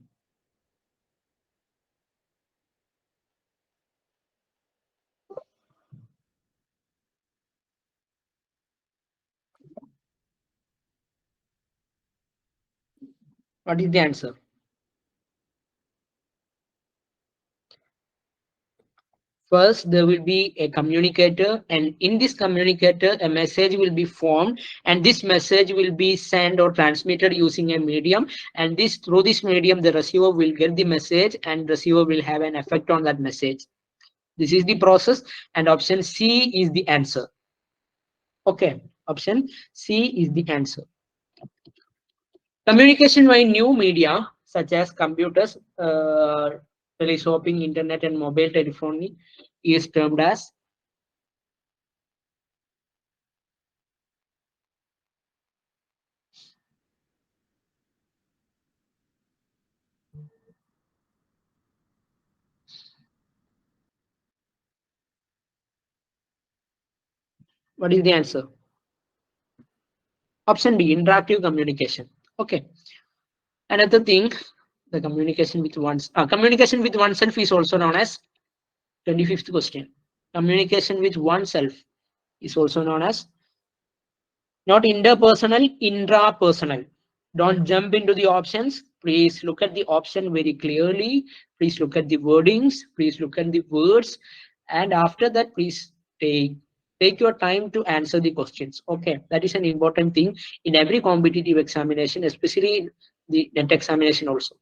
What is the answer? first there will be a communicator, and in this communicator a message will be formed, and this message will be sent or transmitted using a medium, and this through this medium the receiver will get the message and receiver will have an effect on that message. This is the process, and option C is the answer. Okay, option C is the answer. Communication by new media such as computers, telescoping, internet, and mobile telephony is termed as what is the answer? Option B, interactive communication. Okay. Another thing, the communication with oneself is also known as 25th question. Communication with oneself is also known as not interpersonal, intrapersonal. Don't jump into the options. Please look at the option very clearly. Please look at the wordings. Please look at the words. And after that, please take your time to answer the questions. Okay, that is an important thing in every competitive examination, especially the NET examination also.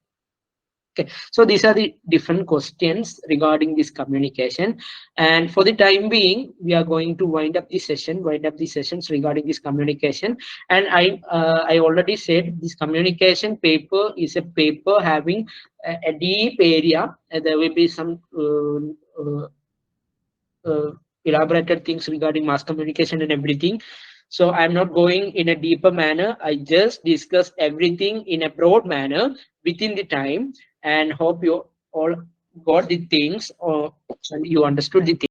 Okay, so these are the different questions regarding this communication, and for the time being we are going to wind up the sessions regarding this communication. And I already said this communication paper is a paper having a deep area, and there will be some elaborated things regarding mass communication and everything. So I'm not going in a deeper manner. I just discussed everything in a broad manner within the time, and hope you all got the things or you understood the things.